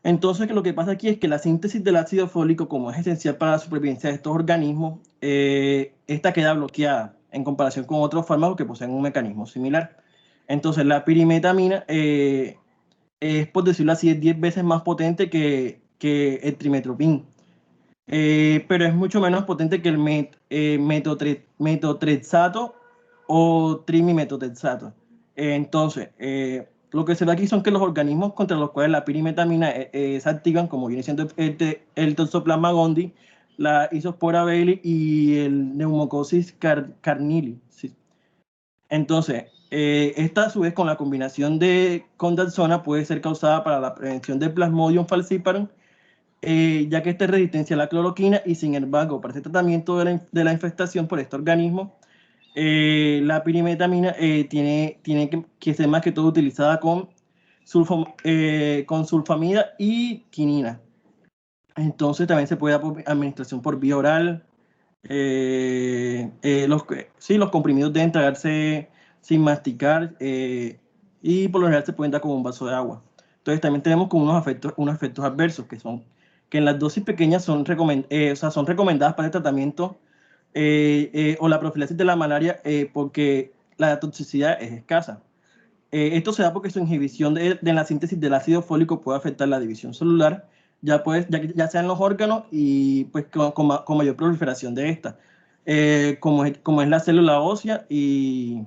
[SPEAKER 20] Entonces, lo que pasa aquí es que la síntesis del ácido fólico, como es esencial para la supervivencia de estos organismos, esta queda bloqueada en comparación con otros fármacos que poseen un mecanismo similar. Entonces, la pirimetamina es, por decirlo así, es 10 veces más potente que el trimetoprim. Pero es mucho menos potente que el metotrexato o trimimetotrexato. Entonces, lo que se ve aquí son que los organismos contra los cuales la pirimetamina se activan, como viene siendo el Toxoplasma gondii, la Isospora bailey y el Pneumococcus carnili. ¿Sí? Entonces, esta a su vez con la combinación con dalsona puede ser causada para la prevención del Plasmodium falciparum ya que esta es resistencia a la cloroquina y sin embargo, para este tratamiento de la infestación por este organismo, la pirimetamina tiene que ser más que todo utilizada con sulfamida y quinina. Entonces también se puede dar por administración por vía oral. Los comprimidos deben tragarse sin masticar y por lo general se pueden dar como un vaso de agua. Entonces también tenemos como unos efectos adversos que en las dosis pequeñas son recomendadas para el tratamiento o la profilaxis de la malaria porque la toxicidad es escasa. Esto se da porque su inhibición de la síntesis del ácido fólico puede afectar la división celular, ya sea en los órganos y pues con mayor proliferación de esta, como es la célula ósea y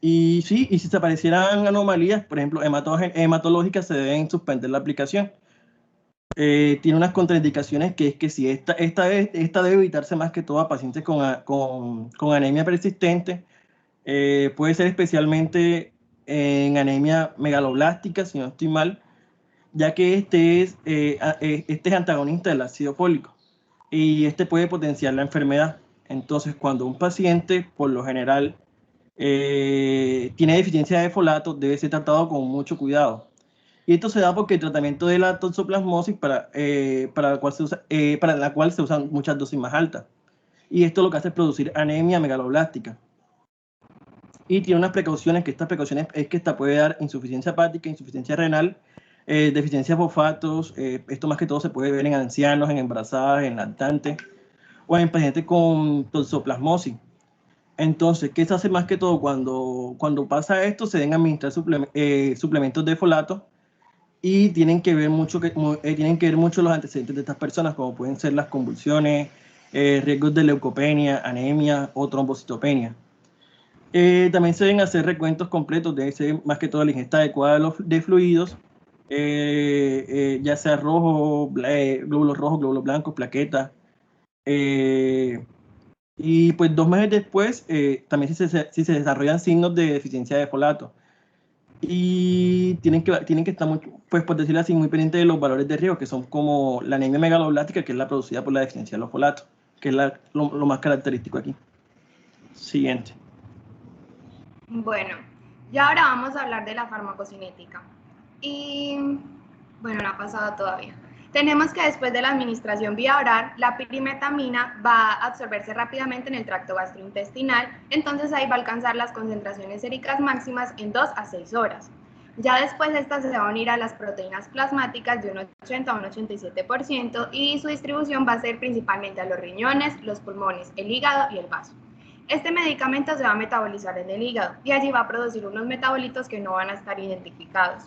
[SPEAKER 20] si se aparecieran anomalías, por ejemplo, hematológicas, se deben suspender la aplicación. Tiene unas contraindicaciones que es que si esta debe evitarse más que todo a pacientes con anemia persistente, puede ser especialmente en anemia megaloblástica, si no estoy mal, ya que este es antagonista del ácido fólico y este puede potenciar la enfermedad. Entonces, cuando un paciente, por lo general, tiene deficiencia de folato, debe ser tratado con mucho cuidado. Y esto se da porque el tratamiento de la toxoplasmosis para la cual se usan muchas dosis más altas. Y esto lo que hace es producir anemia megaloblástica. Y tiene unas precauciones, que estas precauciones es que esta puede dar insuficiencia hepática, insuficiencia renal, deficiencia de fosfatos. Esto más que todo se puede ver en ancianos, en embarazadas, en lactantes o en pacientes con toxoplasmosis. Entonces, ¿qué se hace más que todo? Cuando pasa esto, se deben administrar suplementos de folato y tienen que ver mucho los antecedentes de estas personas, como pueden ser las convulsiones, riesgos de leucopenia, anemia o trombocitopenia. También se deben hacer recuentos completos, debe ser más que todo la ingesta adecuada de fluidos, ya sea glóbulos rojos, glóbulos blancos, plaquetas. Y pues 2 meses después, también si se desarrollan signos de deficiencia de folato. Y tienen que estar, pues por decirlo así, muy pendientes de los valores de riesgo, que son como la anemia megaloblástica, que es la producida por la deficiencia de los folatos, que es lo más característico aquí. Siguiente.
[SPEAKER 15] Bueno, ya ahora vamos a hablar de la farmacocinética. Y bueno, no ha pasado todavía. Tenemos que después de la administración vía oral, la pirimetamina va a absorberse rápidamente en el tracto gastrointestinal, entonces ahí va a alcanzar las concentraciones séricas máximas en 2 a 6 horas. Ya después estas se van a unir a las proteínas plasmáticas de un 80 a un 87% y su distribución va a ser principalmente a los riñones, los pulmones, el hígado y el vaso. Este medicamento se va a metabolizar en el hígado y allí va a producir unos metabolitos que no van a estar identificados.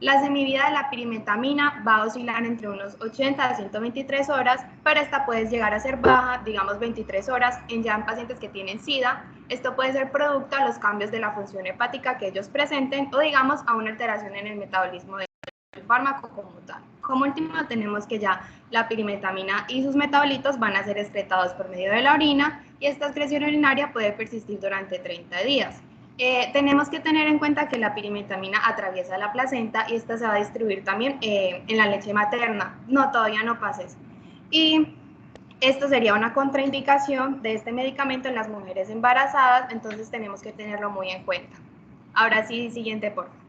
[SPEAKER 15] La semivida de la pirimetamina va a oscilar entre unos 80 a 123 horas, pero esta puede llegar a ser baja, digamos 23 horas, en pacientes que tienen SIDA. Esto puede ser producto a los cambios de la función hepática que ellos presenten o digamos a una alteración en el metabolismo del fármaco como tal. Como último tenemos que ya la pirimetamina y sus metabolitos van a ser excretados por medio de la orina y esta excreción urinaria puede persistir durante 30 días. Tenemos que tener en cuenta que la pirimetamina atraviesa la placenta y esta se va a distribuir también en la leche materna. No, todavía no pases. Y esto sería una contraindicación de este medicamento en las mujeres embarazadas, entonces tenemos que tenerlo muy en cuenta. Ahora sí, siguiente por favor.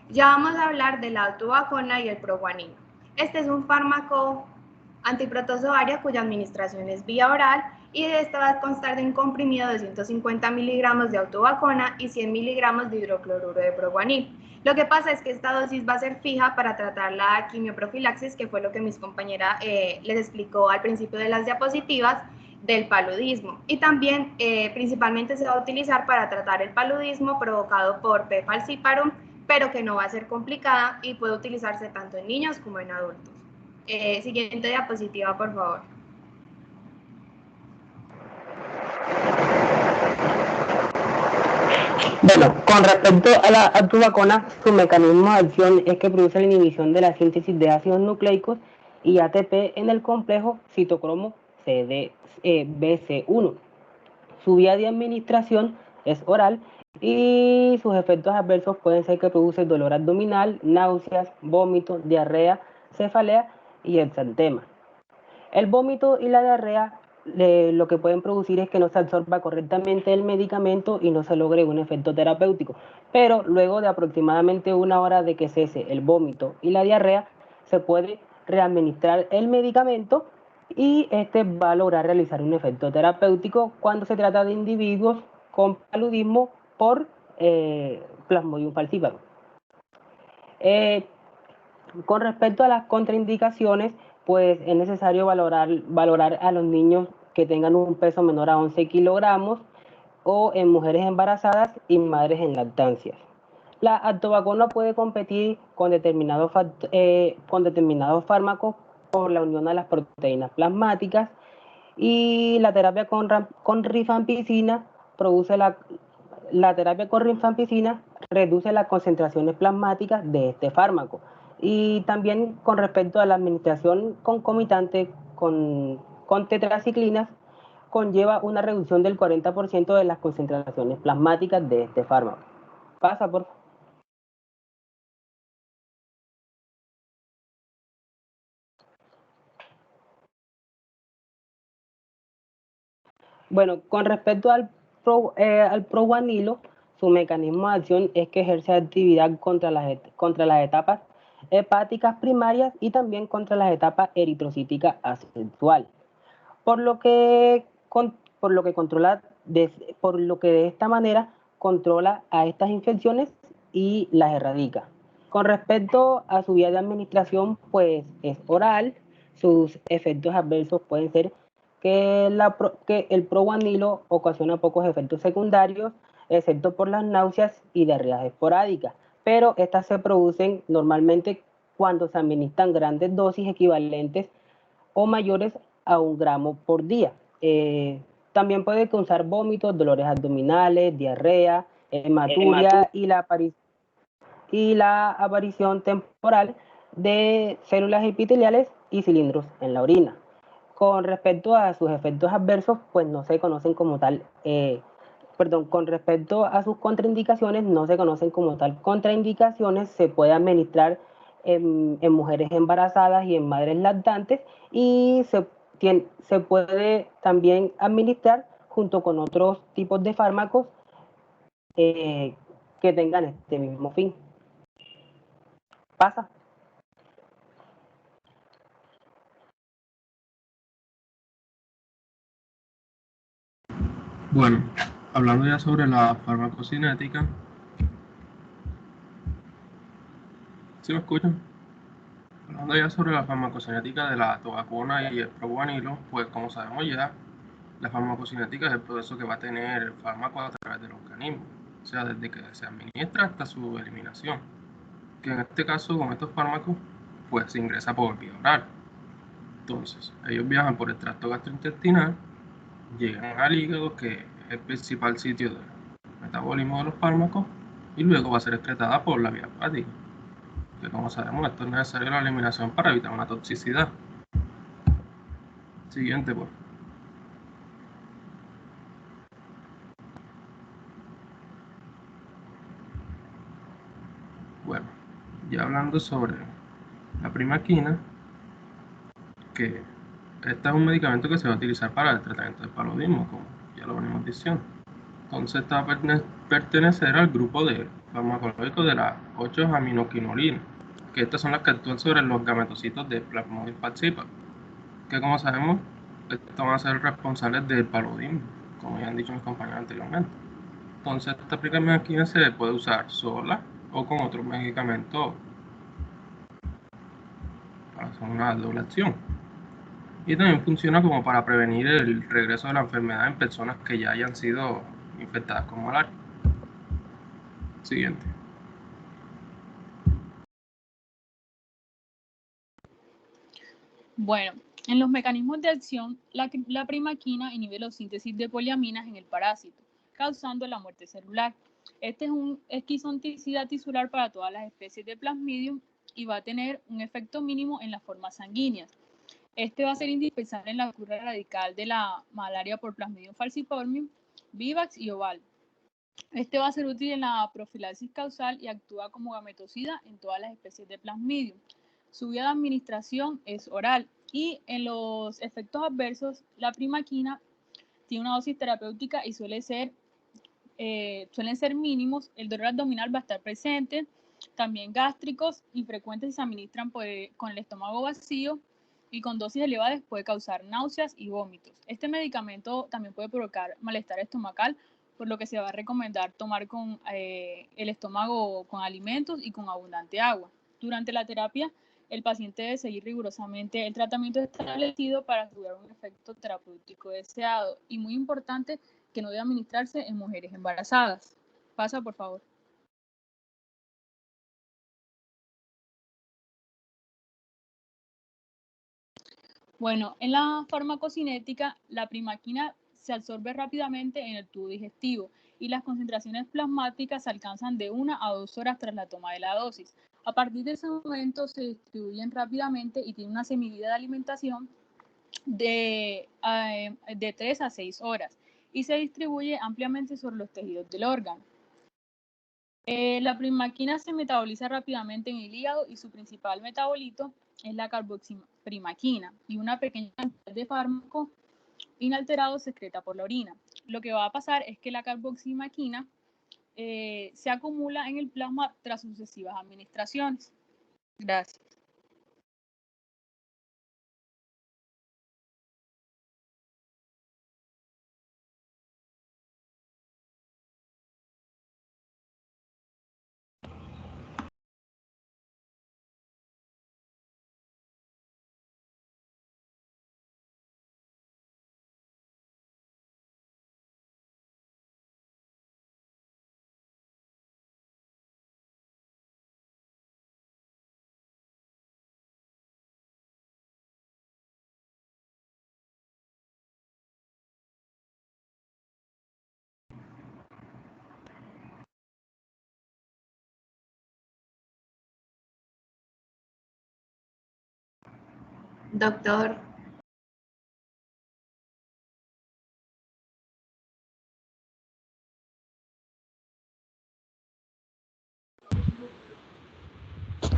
[SPEAKER 15] Ya vamos a hablar de la autobacona y el proguanil. Este es un fármaco antiprotozoario cuya administración es vía oral y esta va a constar de un comprimido de 250 miligramos de autobacona y 100 miligramos de hidrocloruro de proguanil. Lo que pasa es que esta dosis va a ser fija para tratar la quimioprofilaxis, que fue lo que mis compañeras les explicó al principio de las diapositivas, del paludismo. Y también principalmente se va a utilizar para tratar el paludismo provocado por P. falciparum, pero que no va a ser complicada y puede utilizarse tanto en niños como en adultos. Siguiente diapositiva, por favor.
[SPEAKER 21] Bueno, con respecto a la autobacona, su mecanismo de acción es que produce la inhibición de la síntesis de ácidos nucleicos y ATP en el complejo citocromo BC1. Su vía de administración es oral y sus efectos adversos pueden ser que produce dolor abdominal, náuseas, vómitos, diarrea, cefalea y exantema. El vómito y la diarrea lo que pueden producir es que no se absorba correctamente el medicamento y no se logre un efecto terapéutico. Pero luego de aproximadamente 1 hora de que cese el vómito y la diarrea, se puede readministrar el medicamento y este va a lograr realizar un efecto terapéutico cuando se trata de individuos con paludismo por Plasmodium falciparum. Con respecto a las contraindicaciones, pues es necesario valorar a los niños que tengan un peso menor a 11 kilogramos o en mujeres embarazadas y madres en lactancia. La atovaquona puede competir con determinados fármacos por la unión a las proteínas plasmáticas, y la terapia con rifampicina reduce las concentraciones plasmáticas de este fármaco. Y también con respecto a la administración concomitante con tetraciclinas, conlleva una reducción del 40% de las concentraciones plasmáticas de este fármaco. Pasa, por favor. Bueno, con respecto al proguanilo, su mecanismo de acción es que ejerce actividad contra las etapas hepáticas primarias y también contra las etapas eritrocíticas asexuales, por lo que de esta manera controla a estas infecciones y las erradica. Con respecto a su vía de administración, pues es oral. Sus efectos adversos pueden ser que el proguanilo ocasiona pocos efectos secundarios, excepto por las náuseas y diarreas esporádicas, pero estas se producen normalmente cuando se administran grandes dosis equivalentes o mayores a 1 gramo por día. También puede causar vómitos, dolores abdominales, diarrea, hematuria y la aparición temporal de células epiteliales y cilindros en la orina. Con respecto a sus efectos adversos, pues no se conocen como tal, con respecto a sus contraindicaciones, no se conocen como tal contraindicaciones. Se puede administrar en mujeres embarazadas y en madres lactantes, y se puede también administrar junto con otros tipos de fármacos que tengan este mismo fin. Pasa.
[SPEAKER 20] Bueno, hablando ya sobre la farmacocinética. ¿Sí me escuchan? Hablando ya sobre la farmacocinética de la atovaquona y el proguanilo, pues como sabemos ya, la farmacocinética es el proceso que va a tener el fármaco a través del organismo, o sea, desde que se administra hasta su eliminación, que en este caso con estos fármacos pues se ingresa por vía oral. Entonces, ellos viajan por el tracto gastrointestinal, llegan al hígado, que es el principal sitio del metabolismo de los fármacos, y luego va a ser excretada por la vía hepática, que como sabemos esto es necesario la eliminación para evitar una toxicidad. Siguiente, por favor. Bueno, ya hablando sobre la primaquina, que este es un medicamento que se va a utilizar para el tratamiento del paludismo, como ya lo venimos diciendo. Entonces esta va a pertenecer al grupo de farmacológicos de las 8-aminoquinolinas, que estas son las que actúan sobre los gametocitos de Plasmodium falciparum, que como sabemos, estos van a ser responsables del paludismo, como ya han dicho mis compañeros anteriormente. Entonces esta primaquina se puede usar sola o con otros medicamentos para hacer una doble acción. Y también funciona como para prevenir el regreso de la enfermedad en personas que ya hayan sido infectadas con malaria. Siguiente.
[SPEAKER 7] Bueno, en los mecanismos de acción, la primaquina inhibe la síntesis de poliaminas en el parásito, causando la muerte celular. Este es un esquizonticida tisular para todas las especies de Plasmodium y va a tener un efecto mínimo en las formas sanguíneas. Este va a ser indispensable en la cura radical de la malaria por Plasmodium falciparum, vivax y oval. Este va a ser útil en la profilaxis causal y actúa como gametocida en todas las especies de Plasmodium. Su vía de administración es oral y en los efectos adversos, la primaquina tiene una dosis terapéutica y suelen ser mínimos. El dolor abdominal va a estar presente, también gástricos infrecuentes si se administran con el estómago vacío y con dosis elevadas puede causar náuseas y vómitos. Este medicamento también puede provocar malestar estomacal, por lo que se va a recomendar tomar con el estómago con alimentos y con abundante agua. Durante la terapia, el paciente debe seguir rigurosamente el tratamiento establecido para asegurar un efecto terapéutico deseado y muy importante que no debe administrarse en mujeres embarazadas. Pasa, por favor. Bueno, en la farmacocinética, la primaquina se absorbe rápidamente en el tubo digestivo y las concentraciones plasmáticas se alcanzan de 1 a 2 horas tras la toma de la dosis. A partir de ese momento se distribuyen rápidamente y tienen una semivida de alimentación de 3 a 6 horas y se distribuye ampliamente sobre los tejidos del órgano. La primaquina se metaboliza rápidamente en el hígado y su principal metabolito es la carboxiprimaquina y una pequeña cantidad de fármaco inalterado se excreta por la orina. Lo que va a pasar es que la carboxiprimaquina se acumula en el plasma tras sucesivas administraciones. Gracias.
[SPEAKER 16] Doctor.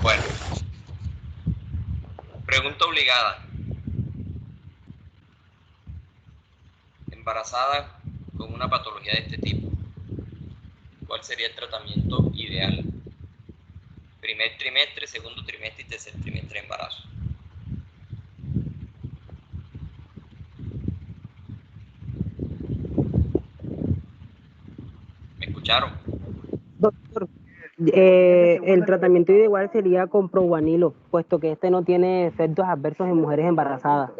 [SPEAKER 5] Bueno, pregunta obligada. Embarazada con una patología de este tipo, ¿cuál sería el tratamiento ideal? Primer trimestre, segundo trimestre y tercer trimestre de embarazo. ¿Me escucharon?
[SPEAKER 21] Doctor, el tratamiento ideal sería con proguanilo, puesto que este no tiene efectos adversos en mujeres embarazadas.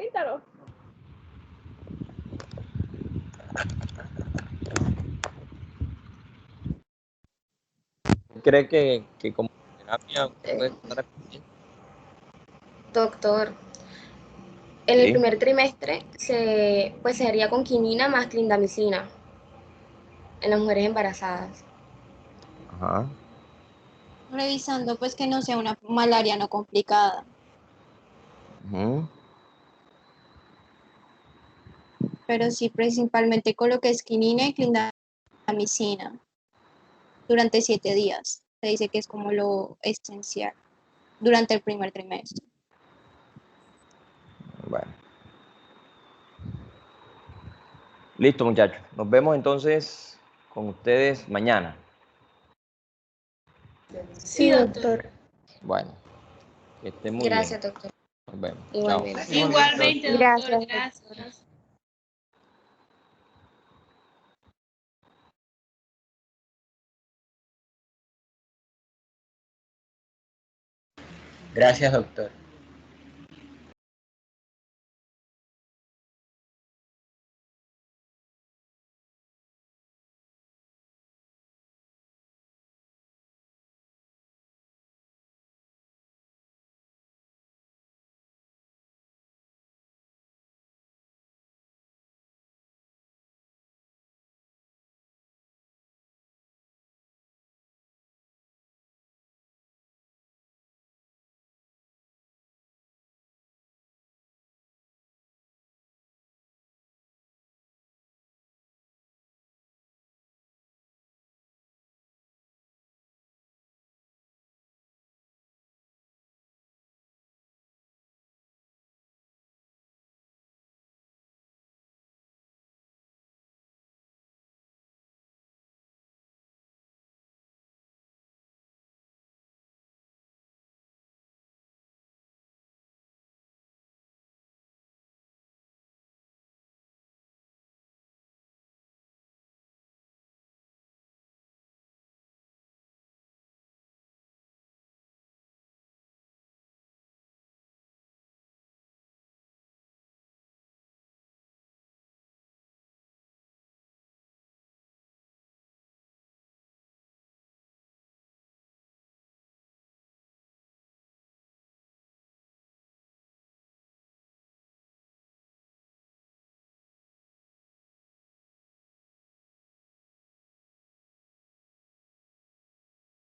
[SPEAKER 5] ¿Cree que como terapia puede estar bien?
[SPEAKER 12] Doctor, en el primer trimestre se haría con quinina más clindamicina en las mujeres embarazadas.
[SPEAKER 5] Ajá.
[SPEAKER 17] Revisando pues que no sea una malaria no complicada. Pero sí principalmente con lo que es quinina y clindamicina durante 7 días. Se dice que es como lo esencial durante el primer trimestre.
[SPEAKER 5] Bueno. Listo, muchachos. Nos vemos entonces con ustedes mañana.
[SPEAKER 12] Sí, doctor.
[SPEAKER 5] Bueno, que estén muy
[SPEAKER 12] Gracias,
[SPEAKER 5] bien.
[SPEAKER 12] doctor.
[SPEAKER 5] Nos vemos.
[SPEAKER 12] Igualmente.
[SPEAKER 5] Chao.
[SPEAKER 10] Igualmente, doctor. Gracias.
[SPEAKER 3] Gracias, doctor.